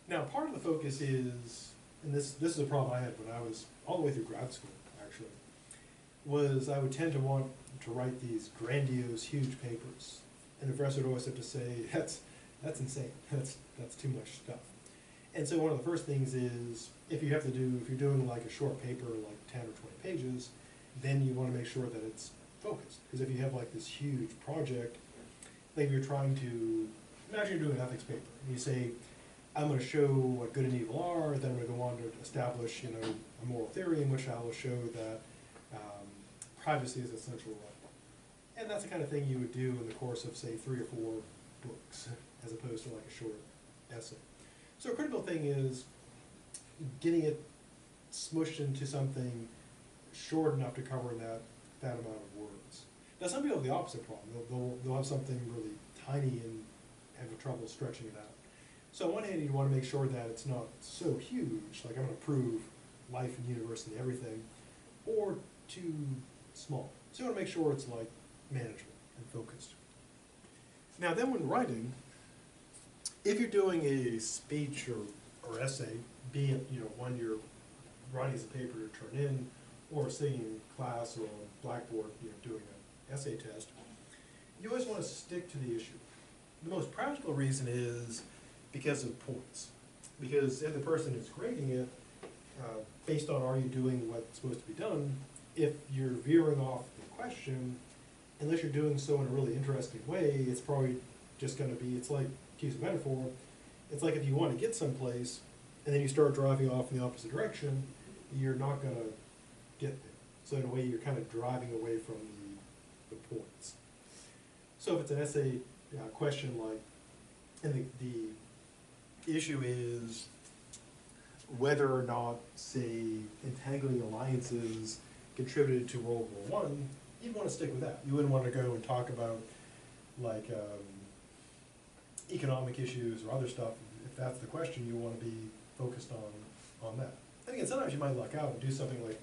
Now, part of the focus is, and this is a problem I had when I was all the way through grad school, actually, was I would tend to want to write these grandiose, huge papers. And the professor would always have to say, that's insane, that's too much stuff. And so one of the first things is, if you're doing like a short paper, like 10 or 20 pages, then you want to make sure that it's focused. Because if you have like this huge project, like you're trying to, imagine you're doing an ethics paper, and you say, I'm going to show what good and evil are, then I'm going to go on to establish, a moral theory in which I will show that privacy is essential right. And that's the kind of thing you would do in the course of, say, 3 or 4 books, as opposed to like a short essay. So a critical thing is getting it smushed into something short enough to cover that amount of words. Now some people have the opposite problem. They'll have something really tiny and have trouble stretching it out. So on one hand, you want to make sure that it's not so huge, like I'm going to prove life and universe and everything, or too small. So you want to make sure it's like manageable and focused. Now then when writing, if you're doing a speech or essay, be it one you're writing as a paper to turn in, or sitting in class or on Blackboard doing an essay test, you always want to stick to the issue. The most practical reason is because of points. Because if the person is grading it, based on are you doing what's supposed to be done, if you're veering off the question, unless you're doing so in a really interesting way, it's probably just going to be, it's like, to use a metaphor, it's like if you want to get someplace, and then you start driving off in the opposite direction, you're not going to get there. So in a way, you're kind of driving away from the points. So if it's an essay question like, and the issue is whether or not, say, entangling alliances contributed to World War I, you'd want to stick with that. You wouldn't want to go and talk about like economic issues or other stuff. If that's the question, you want to be focused on that. And again, sometimes you might luck out and do something like.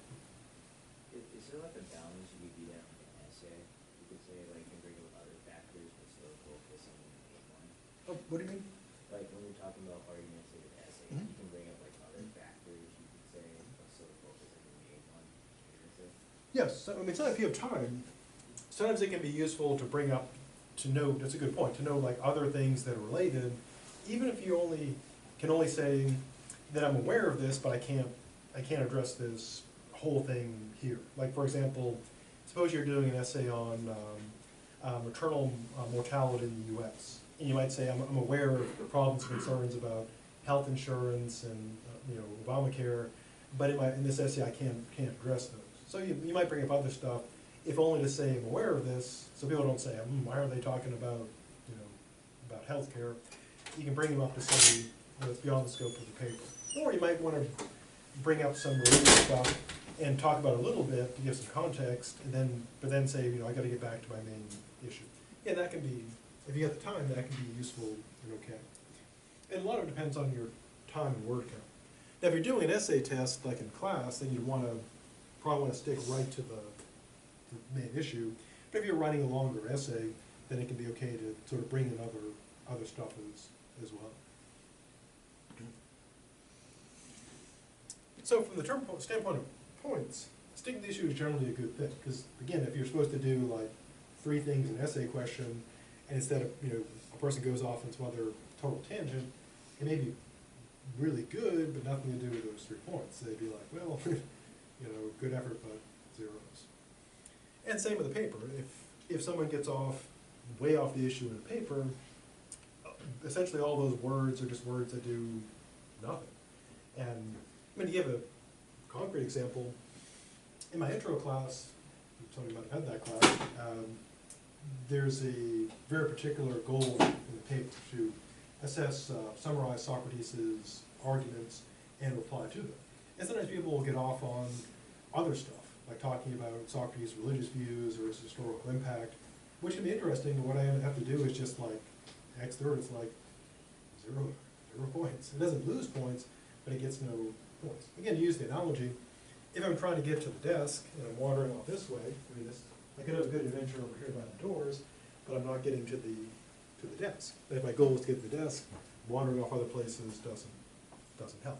Is there like a balance you could do that in an essay? You could say like you can bring up other factors but still focus on the main one. Oh, what do you mean? Like when we're talking about argumentative essays, Mhm. you can bring up like other factors you could say but still focus on the main one. Yes, so, I mean, sometimes if you have time, sometimes it can be useful to bring up, to know, that's a good point, to know like other things that are related, even if you can only say that I'm aware of this, but I can't address this whole thing here. Like for example, suppose you're doing an essay on maternal mortality in the US. And you might say, I'm aware of problems and concerns about health insurance and Obamacare, but in this essay I can't address those. So you might bring up other stuff, if only to say I'm aware of this, so people don't say, why are they talking about about healthcare? You can bring them up to say it's beyond the scope of the paper. Or you might want to bring up some related stuff and talk about it a little bit to give some context, and but then say, I got to get back to my main issue. Yeah, that can be, if you have the time, that can be useful and okay. And a lot of it depends on your time and word count. Now, if you're doing an essay test like in class, then you'd probably want to stick right to the main issue. But if you're writing a longer essay, then it can be okay to sort of bring in other stuff as well. So from the standpoint of points, sticking to the issue is generally a good thing, because again, if you're supposed to do like 3 things in an essay question, and instead of a person goes off on some other total tangent, it may be really good, but nothing to do with those 3 points. They'd be like, well, good effort, but zeros. And same with the paper. If someone gets way off the issue in the paper, essentially all those words are just words that do nothing. And to give a concrete example, in my intro class, some of you might have had that class, there's a very particular goal in the paper to assess, summarize Socrates' arguments and reply to them. And sometimes people will get off on other stuff, like talking about Socrates' religious views or his historical impact, which can be interesting, but what I have to do is just like X third, it's like zero points. It doesn't lose points, but it gets no points. Again, to use the analogy, if I'm trying to get to the desk and I'm wandering off this way, I could have a good adventure over here by the doors, but I'm not getting to the desk. And if my goal is to get to the desk, wandering off other places doesn't help.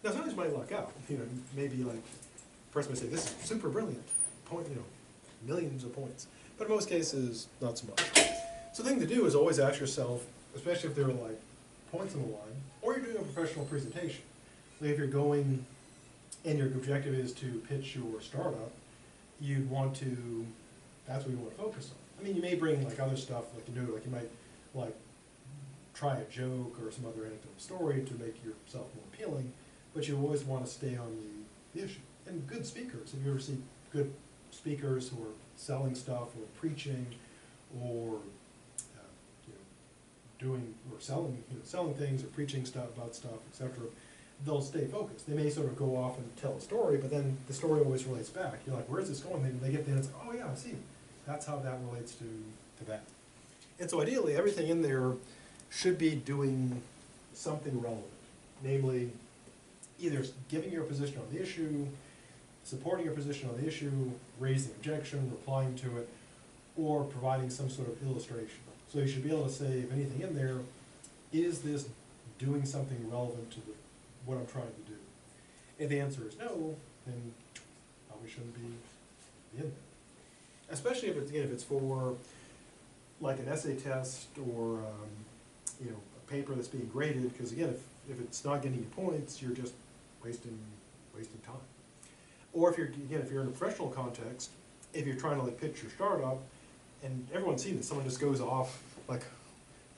Now sometimes you might luck out. Maybe like a person may say, this is super brilliant, point, millions of points. But in most cases, not so much. So the thing to do is always ask yourself, especially if there are like points on the line, or you're doing a professional presentation. Like if you're going and your objective is to pitch your startup, you'd want to, that's what you want to focus on. You may bring like other stuff, like you might like try a joke or some other anecdotal story to make yourself more appealing, but you always want to stay on the issue. And good speakers, if you ever see good speakers who are selling stuff or preaching or doing or selling things or preaching stuff about stuff, etc., they'll stay focused. They may sort of go off and tell a story, but then the story always relates back. You're like, where's this going? They get there and it's like, oh yeah, I see. That's how that relates to that. And so ideally, everything in there should be doing something relevant, namely either giving your position on the issue, supporting your position on the issue, raising objection, replying to it, or providing some sort of illustration. So you should be able to say, if anything in there, is this doing something relevant to what I'm trying to do? If the answer is no, then probably shouldn't be in there. Especially if it's for like an essay test or a paper that's being graded, because again, if it's not getting you points, you're just wasting time. Or if you're in a professional context, if you're trying to like pitch your startup, and everyone's seen this, someone just goes off like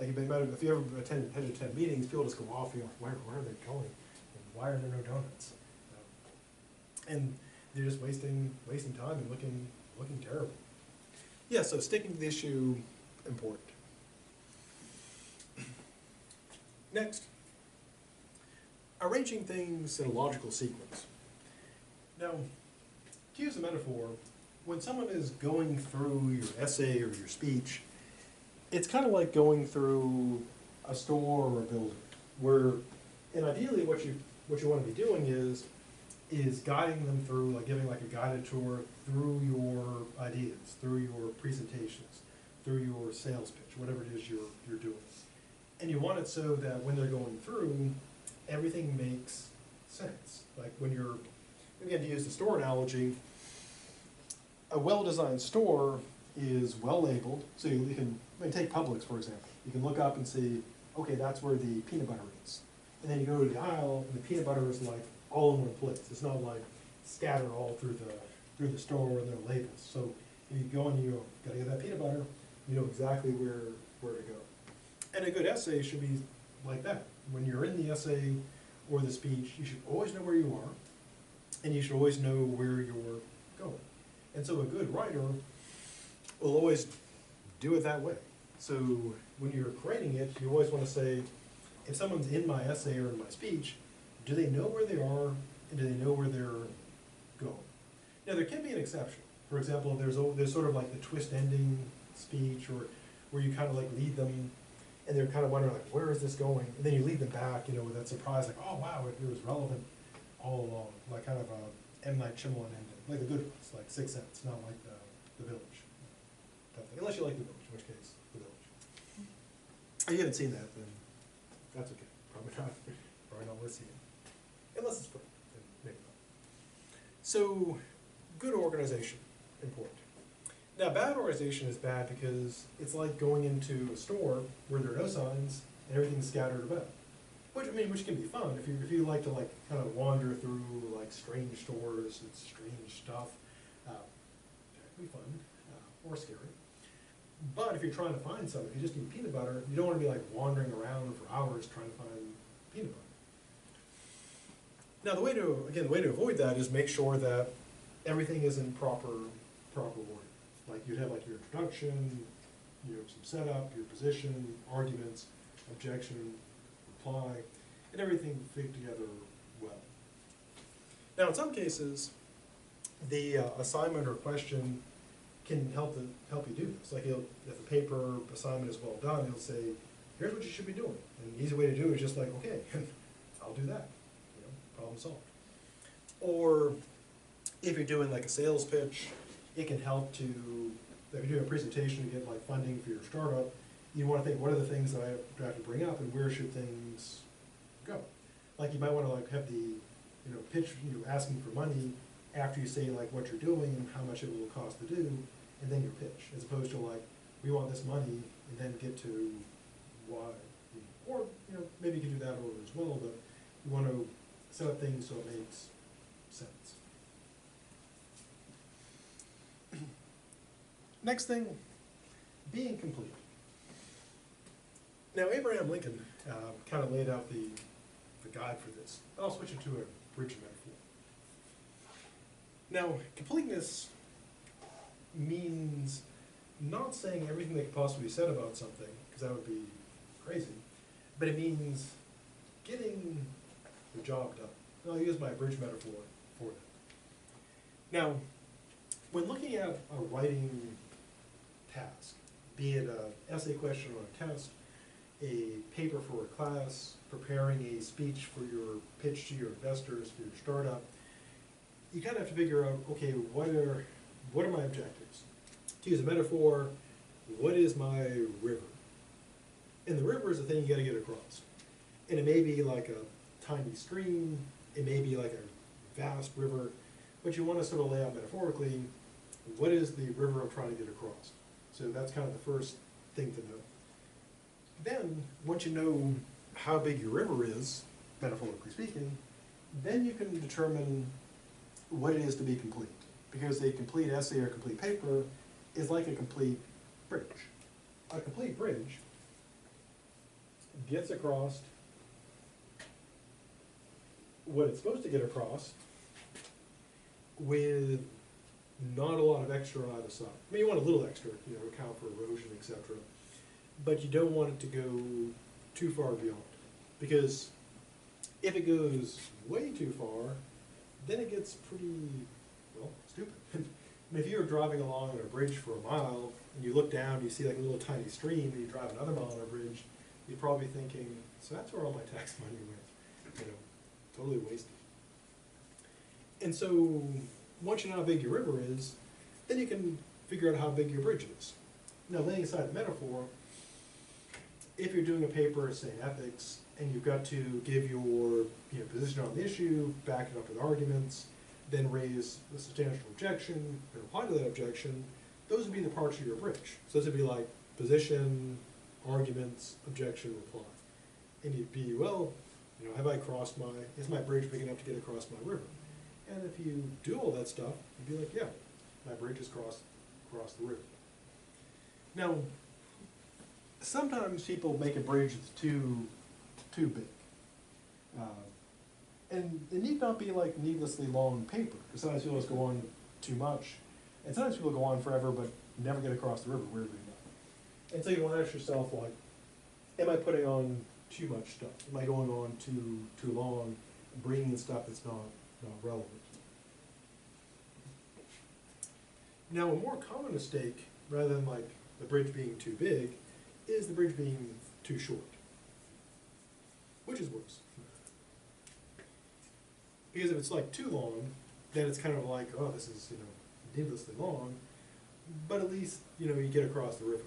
if you ever had to attend meetings, people just go off, where are they going? And why are there no donuts? And they're just wasting time and looking terrible. Yeah, so sticking to the issue important. Next, arranging things in a logical sequence. Now, to use a metaphor, when someone is going through your essay or your speech, it's kind of like going through a store or a building, where, and ideally what you want to be doing is guiding them through, like giving like a guided tour through your ideas, through your presentations, through your sales pitch, whatever it is you're doing. And you want it so that when they're going through, everything makes sense. Like when you're, again, to use the store analogy, a well-designed store is well labeled, so you can, I mean, take Publix for example. You can look up and see, okay, that's where the peanut butter is. And then you go to the aisle, and the peanut butter is like all in one place. It's not like scattered all through the store and their labels. So if you go and you go, gotta get that peanut butter, you know exactly where to go. And a good essay should be like that. When you're in the essay or the speech, you should always know where you are, and you should always know where you're going. And so a good writer will always do it that way. So when you're creating it, you always want to say, if someone's in my essay or in my speech, do they know where they are, and do they know where they're going? Now, there can be an exception. For example, there's sort of like the twist ending speech, or where you kind of like lead them, and they're kind of wondering, like, where is this going? And then you lead them back, you know, with that surprise, like, oh, wow, it was relevant all along. Like kind of a M. Night Shyamalan ending, like the good ones, like Sixth Sense, not like the Village. Unless you like The Village, in which case, The Village. If you haven't seen that, then that's okay. Probably not worth seeing. Unless it's free, then maybe not. So, good organization, important. Now, bad organization is bad because it's like going into a store where there are no signs and everything's scattered about. Which can be fun if you like to like kind of wander through like strange stores and strange stuff. That can be fun or scary. But if you're trying to find something, if you just need peanut butter, you don't want to be like wandering around for hours trying to find peanut butter. Now, the way to avoid that is make sure that everything is in proper order. Like you'd have like your introduction, you know, some setup, your position, arguments, objection, reply, and everything fit together well. Now, in some cases, the assignment or question can help you do this. Like if the paper assignment is well done, he'll say, here's what you should be doing. And the easy way to do it is just like, okay, I'll do that. You know, problem solved. Or if you're doing like a sales pitch, it can help to, if you're doing a presentation to get like funding for your startup, you want to think, what are the things that I have to bring up and where should things go? Like you might want to like have the, you know, pitch, you know, asking for money after you say like what you're doing and how much it will cost to do, and then your pitch, as opposed to like, we want this money, and then get to why. Or, you know, maybe you can do that order as well, but you want to set up things so it makes sense. Next thing, being complete. Now, Abraham Lincoln kind of laid out the guide for this. I'll switch it to a bridge metaphor. Now, completeness means not saying everything that could possibly be said about something, because that would be crazy, but it means getting the job done. And I'll use my bridge metaphor for that. Now, when looking at a writing task, be it an essay question or a test, a paper for a class, preparing a speech for your pitch to your investors, for your startup, you kind of have to figure out, okay, what are my objectives? To use a metaphor, what is my river? And the river is the thing you got to get across. And it may be like a tiny stream, it may be like a vast river, but you want to sort of lay out metaphorically, what is the river I'm trying to get across? So that's kind of the first thing to know. Then, once you know how big your river is, metaphorically speaking, then you can determine what it is to be complete. Because a complete essay or a complete paper is like a complete bridge. A complete bridge gets across what it's supposed to get across with not a lot of extra on either side. I mean, you want a little extra, you know, account for erosion, etc. but you don't want it to go too far beyond. Because if it goes way too far, then it gets pretty, well, stupid. I mean, if you were driving along on a bridge for a mile, and you look down, you see like a little tiny stream, and you drive another mile on a bridge, you're probably thinking, so that's where all my tax money went. You know, totally wasted. And so, once you know how big your river is, then you can figure out how big your bridge is. Now, laying aside the metaphor, if you're doing a paper, say ethics, and you've got to give your position on the issue, back it up with arguments, then raise a substantial objection, and reply to that objection, those would be the parts of your bridge. So those would be like position, arguments, objection, reply. And you'd be, well, have I crossed is my bridge big enough to get across my river? And if you do all that stuff, you'd be like, yeah, my bridge has crossed the river. Now, sometimes people make a bridge that's too big. And it need not be like needlessly long paper, because sometimes people just go on too much, and sometimes people go on forever but never get across the river, weirdly enough. And so you want to ask yourself, like, am I putting on too much stuff? Am I going on too long, bringing in stuff that's not relevant? Now, a more common mistake, rather than like the bridge being too big, is the bridge being too short. Which is worse. Because if it's like too long, then it's kind of like, oh, this is, needlessly long, but at least, you get across the river.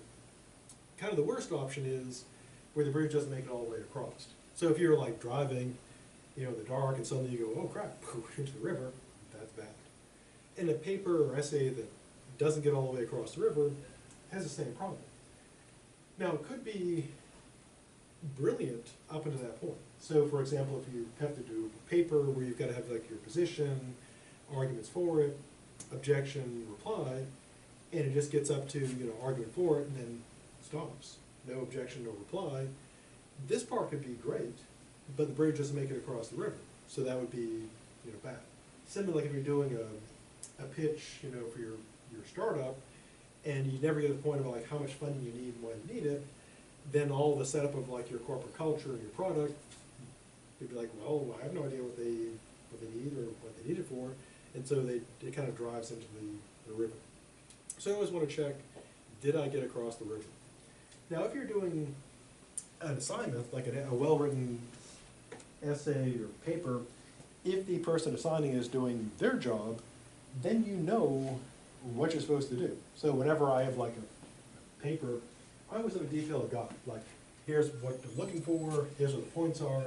Kind of the worst option is where the bridge doesn't make it all the way across. So if you're like driving, in the dark, and suddenly you go, oh crap, into the river, that's bad. And a paper or essay that doesn't get all the way across the river has the same problem. Now, it could be brilliant up until that point. So, for example, if you have to do a paper where you've got to have like your position, arguments for it, objection, reply, and it just gets up to argument for it and then stops. No objection, no reply. This part could be great, but the bridge doesn't make it across the river, so that would be bad. Similarly, like if you're doing a pitch, for your startup, and you never get to the point of like how much funding you need and when you need it, then all the setup of like your corporate culture and your product, you'd be like, well, I have no idea what they need or what they need it for, and so it kind of drives into the river. So I always want to check, did I get across the river? Now, if you're doing an assignment, like a well-written essay or paper, if the person assigning is doing their job, then you know what you're supposed to do. So whenever I have like a paper, I always have a detailed guide. Like, here's what I'm looking for, here's what the points are.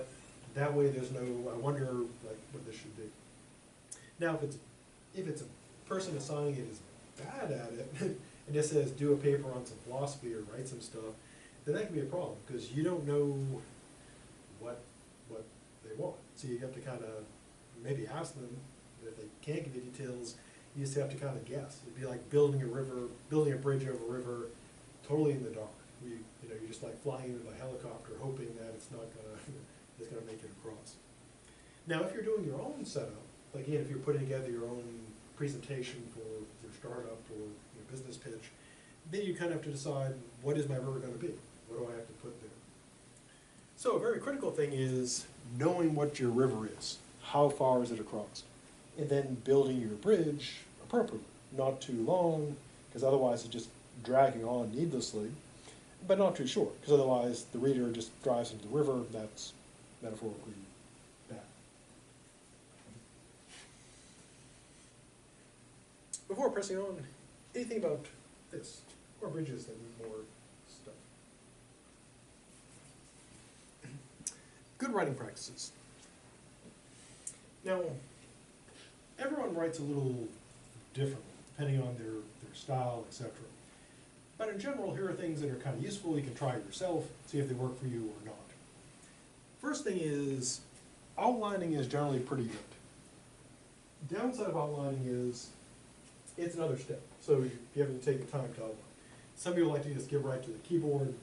That way there's no, I wonder like what this should be. Now if it's a person assigning it is bad at it, and just says do a paper on some philosophy or write some stuff, then that can be a problem, because you don't know what they want. So you have to kind of maybe ask them, and if they can't give you details, you just have to kind of guess. It'd be like building a bridge over a river, totally in the dark. You're just like flying into a helicopter, hoping that it's gonna make it across. Now, if you're doing your own setup, like again, if you're putting together your own presentation for your startup or your business pitch, then you kind of have to decide, what is my river going to be? What do I have to put there? So a very critical thing is knowing what your river is. How far is it across? And then building your bridge appropriately. Not too long, because otherwise it's just dragging on needlessly, but not too short, because otherwise the reader just drives into the river. That's metaphorically bad. Before pressing on, anything about this? More bridges that need more stuff. Good writing practices. Now, everyone writes a little differently, depending on their style, etc. But in general, here are things that are kind of useful. You can try it yourself, see if they work for you or not. First thing is, outlining is generally pretty good. Downside of outlining is, it's another step. So you have to take the time to outline. Some people like to just get right to the keyboard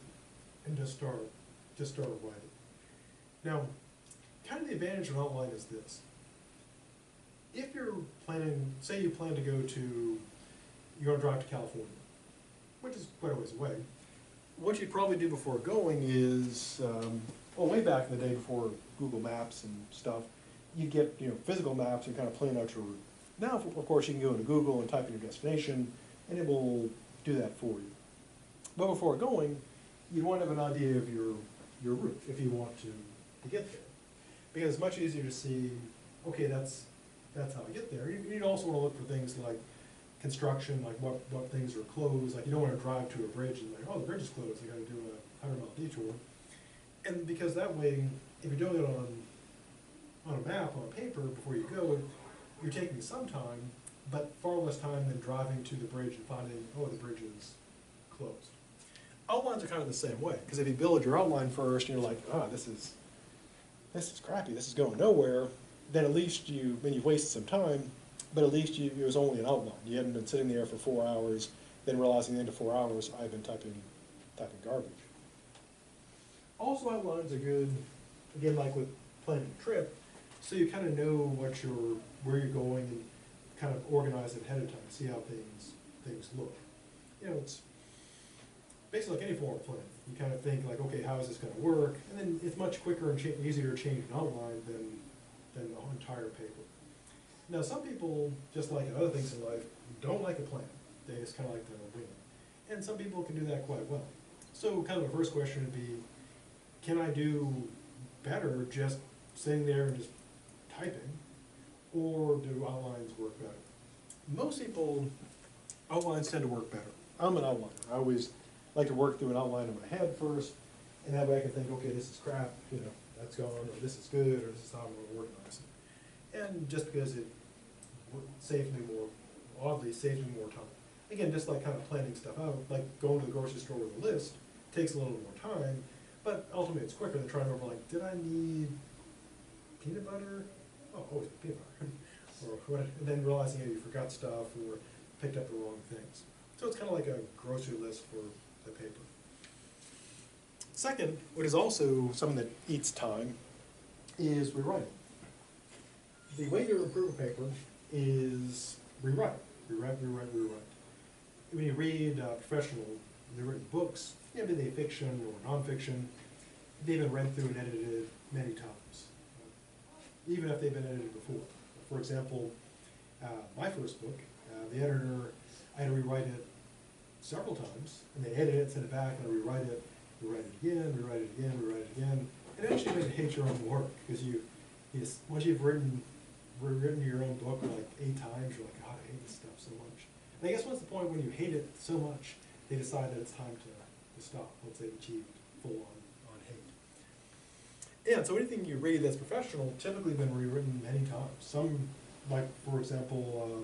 and just start writing. Now, kind of the advantage of an outline is this. If you're planning, say you plan to go to, you're going to drive to California, which is quite a ways away, what you'd probably do before going is, well, way back in the day before Google Maps and stuff, you get, physical maps and kind of plan out your route. Now, of course, you can go into Google and type in your destination, and it will do that for you. But before going, you'd want to have an idea of your route if you want to get there. Because it's much easier to see, okay, that's how I get there. You'd also want to look for things like construction, like what things are closed. Like you don't want to drive to a bridge and like, oh, the bridge is closed, I got to do a 100-mile detour. And because that way, if you're doing it on a map, on paper, before you go, you're taking some time, but far less time than driving to the bridge and finding, oh, the bridge is closed. Outlines are kind of the same way, because if you build your outline first and you're like, this is crappy, this is going nowhere, then at least you've wasted some time, but at least it was only an outline. You hadn't been sitting there for 4 hours, then realizing at the end of 4 hours, I've been typing garbage. Also, outlines are good, again, like with planning a trip, so you kind of know where you're going and kind of organize it ahead of time, see how things look. It's basically like any form of planning. You kind of think like, okay, how is this going to work? And then it's much quicker and easier to change an outline than the entire paper. Now, some people, just like in other things in life, don't like a plan. They just kind of like to wing it. And some people can do that quite well. So kind of the first question would be, can I do better just sitting there and just typing, or do outlines work better? Most people, outlines tend to work better. I'm an outliner. I always like to work through an outline in my head first, and that way I can think, okay, this is crap, that's gone, or this is good, or this is how I'm going to organize it. And just because it saves me more time. Again, just like kind of planning stuff out, like going to the grocery store with a list, takes a little more time, but ultimately it's quicker than trying to remember, like, did I need peanut butter? Oh, always peanut butter. Or what, and then realizing you forgot stuff or picked up the wrong things. So it's kind of like a grocery list for the paper. Second, what is also something that eats time, is rewriting. The way to improve a paper is rewrite. When you read professional, they've written books, be they fiction or nonfiction, they've been read through and edited many times, even if they've been edited before. For example, my first book, the editor, I had to rewrite it several times, and they edit it, send it back, and I rewrite it again, rewrite it again, and eventually you hate your own work, because once you've written your own book like 8 times, you're like, God, I hate this stuff so much. And I guess what's the point when you hate it so much, they decide that it's time to stop, once they've achieved full on hate. Yeah, so anything you read that's professional typically been rewritten many times. Some, like for example,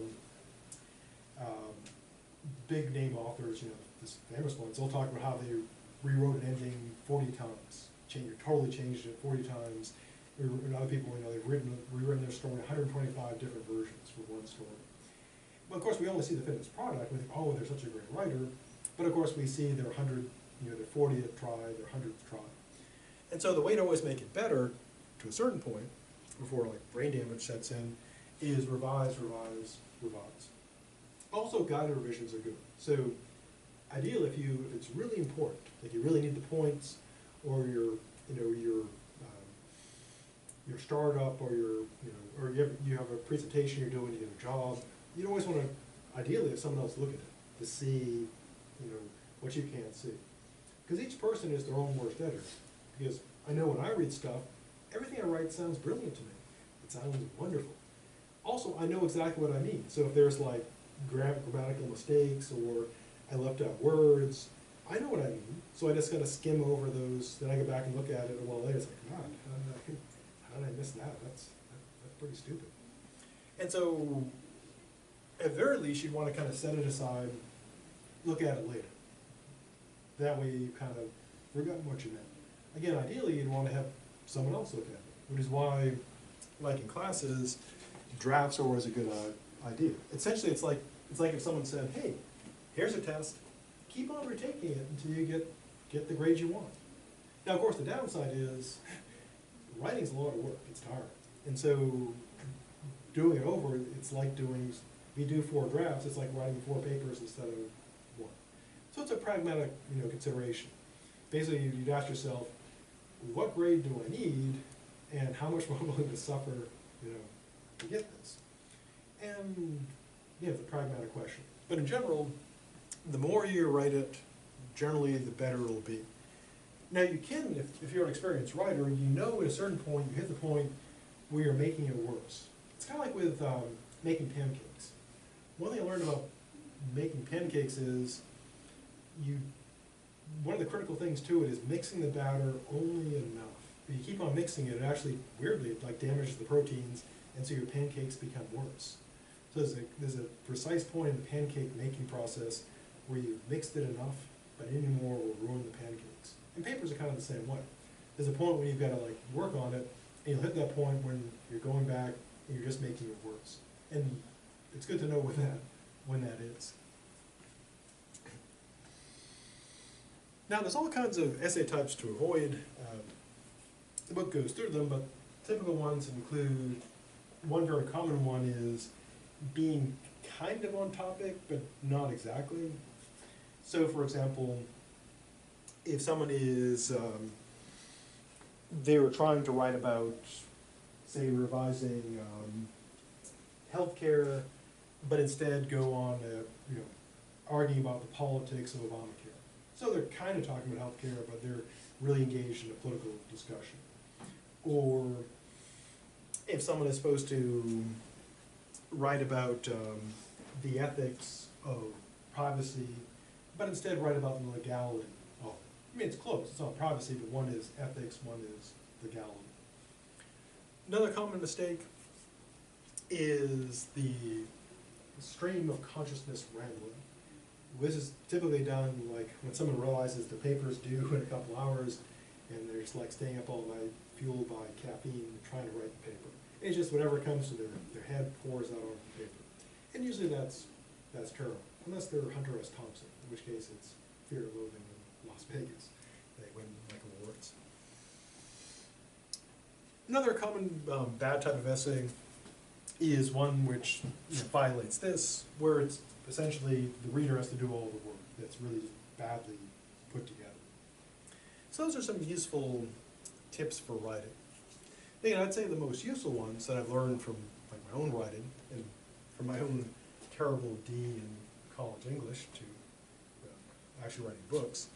big name authors, this famous ones, they'll talk about how they rewrote an ending 40 times, totally changed it 40 times. And other people, they've rewritten their story 125 different versions for one story. But of course, we only see the finished product. We think, oh, they're such a great writer. But of course, we see their 40th try, their 100th try. And so the way to always make it better, to a certain point, before like brain damage sets in, is revise. Also, guided revisions are good. So ideally, if it's really important, like you really need the points, or your startup, or or you have a presentation you're doing to get a job, you always want to ideally have someone else look at it to see what you can't see, because each person is their own worst editor. Because I know when I read stuff, everything I write sounds brilliant to me. It sounds wonderful. Also, I know exactly what I mean. So if there's like grammatical mistakes, or I left out words, I know what I mean. So I just gotta skim over those, then I go back and look at it a while later. It's like, God, how did I miss that? That's pretty stupid. And so, at the very least, you'd want to kind of set it aside, look at it later. That way you kind of forgot what you meant. Again, ideally, you'd want to have someone else look at it, which is why, like in classes, drafts are always a good idea. Essentially, it's like if someone said, hey, here's a test, keep on retaking it until you get the grades you want. Now, of course, the downside is writing's a lot of work. It's tiring. And so doing it over, it's like if you do 4 drafts, it's like writing 4 papers instead of 1. So it's a pragmatic, consideration. basically you'd ask yourself, what grade do I need, and how much am I willing to suffer, to get this? And, it's a pragmatic question. But in general, the more you write it, generally the better it'll be. Now you can, if you're an experienced writer, at a certain point, you hit the point where you're making it worse. It's kind of like with making pancakes. One thing I learned about making pancakes is one of the critical things to it is mixing the batter only enough. If you keep on mixing it, it actually, weirdly, it damages the proteins, and so your pancakes become worse. So there's a precise point in the pancake making process where you've mixed it enough, but any more will ruin the pancakes. And papers are kind of the same way. There's a point when you've got to work on it, and you'll hit that point when you're going back and you're just making it worse. And it's good to know when that is. Now, there's all kinds of essay types to avoid. The book goes through them, but typical ones include, one very common one is being kind of on topic, but not exactly. So, for example, if someone they were trying to write about, say, revising healthcare, but instead go on, arguing about the politics of Obamacare. So they're kind of talking about healthcare, but they're really engaged in a political discussion. Or if someone is supposed to write about the ethics of privacy, but instead write about the legality of it. It's close, it's not privacy, but one is ethics, one is legality. Another common mistake is the stream of consciousness rambling. This is typically done when someone realizes the paper's due in a couple hours, and they're just staying up all night, fueled by caffeine, trying to write the paper. It's just whatever comes to their head pours out on the paper. And usually that's terrible, unless they're Hunter S. Thompson, in which case it's Fear and Loathing in Las Vegas. They win awards. Another common bad type of essay is one which violates this, where it's essentially the reader has to do all the work. That's really just badly put together. So those are some useful tips for writing. Again, I'd say the most useful ones that I've learned from my own writing and from my own terrible D in college English to actually writing books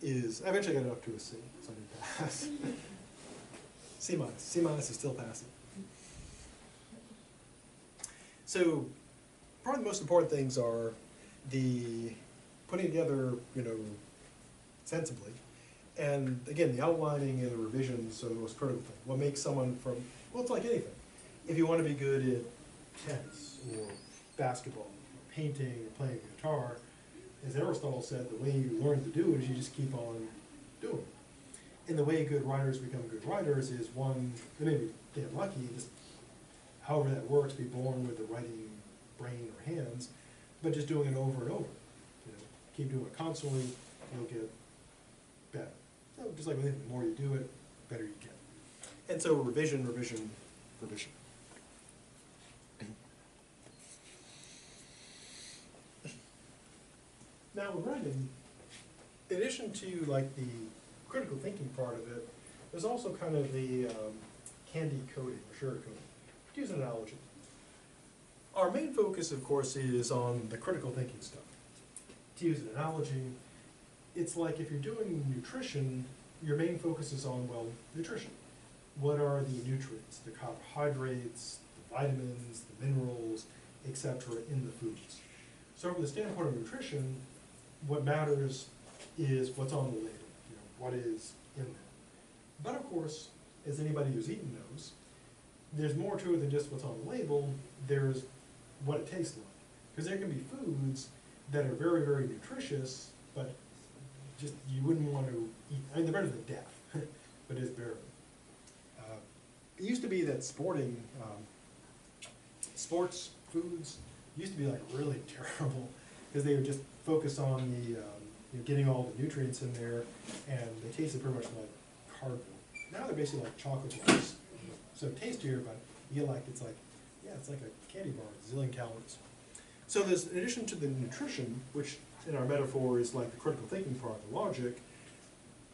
is, I eventually got it up to a C, so I didn't pass. C minus. C minus is still passing. So probably the most important things are the putting together, sensibly, and again, the outlining and the revisions are the most critical thing. What makes someone it's like anything. If you want to be good at tennis or basketball, or painting, or playing guitar, as Aristotle said, the way you learn to do it is you just keep on doing it. And the way good writers become good writers is one, they may get lucky, just however that works, be born with the writing brain or hands, but just doing it over and over. Keep doing it constantly, you'll get better. So just like with anything, the more you do it, the better you get. And so revision, revision, revision. Now with writing, in addition to the critical thinking part of it, there's also kind of the candy coating or sugar coating. To use an analogy. Our main focus, of course, is on the critical thinking stuff. To use an analogy, it's like if you're doing nutrition, your main focus is on, nutrition. What are the nutrients, the carbohydrates, the vitamins, the minerals, etc. in the foods? So from the standpoint of nutrition, what matters is what's on the label, what is in there. But of course, as anybody who's eaten knows, there's more to it than just what's on the label. There's what it tastes like. Because there can be foods that are very, very nutritious, but just you wouldn't want to eat. They're better than death, but it's barely. It used to be that sports foods used to be really terrible because they would just focus on the getting all the nutrients in there, and they tasted pretty much like cardboard. Now they're basically like chocolate bars. So tastier, but you get it's like a candy bar, a zillion calories. So there's, in addition to the nutrition, which in our metaphor is like the critical thinking part, the logic,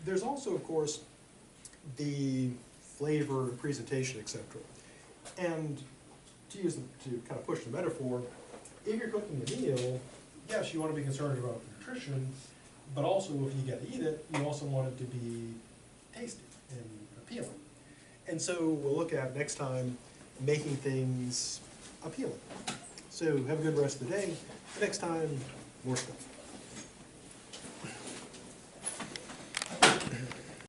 there's also, of course, the flavor, presentation, etc. And to kind of push the metaphor, if you're cooking a meal, yes, you want to be concerned about nutrition, but also if you get to eat it, you also want it to be tasty and appealing. And so we'll look at next time making things appealing. So have a good rest of the day. Next time, more stuff.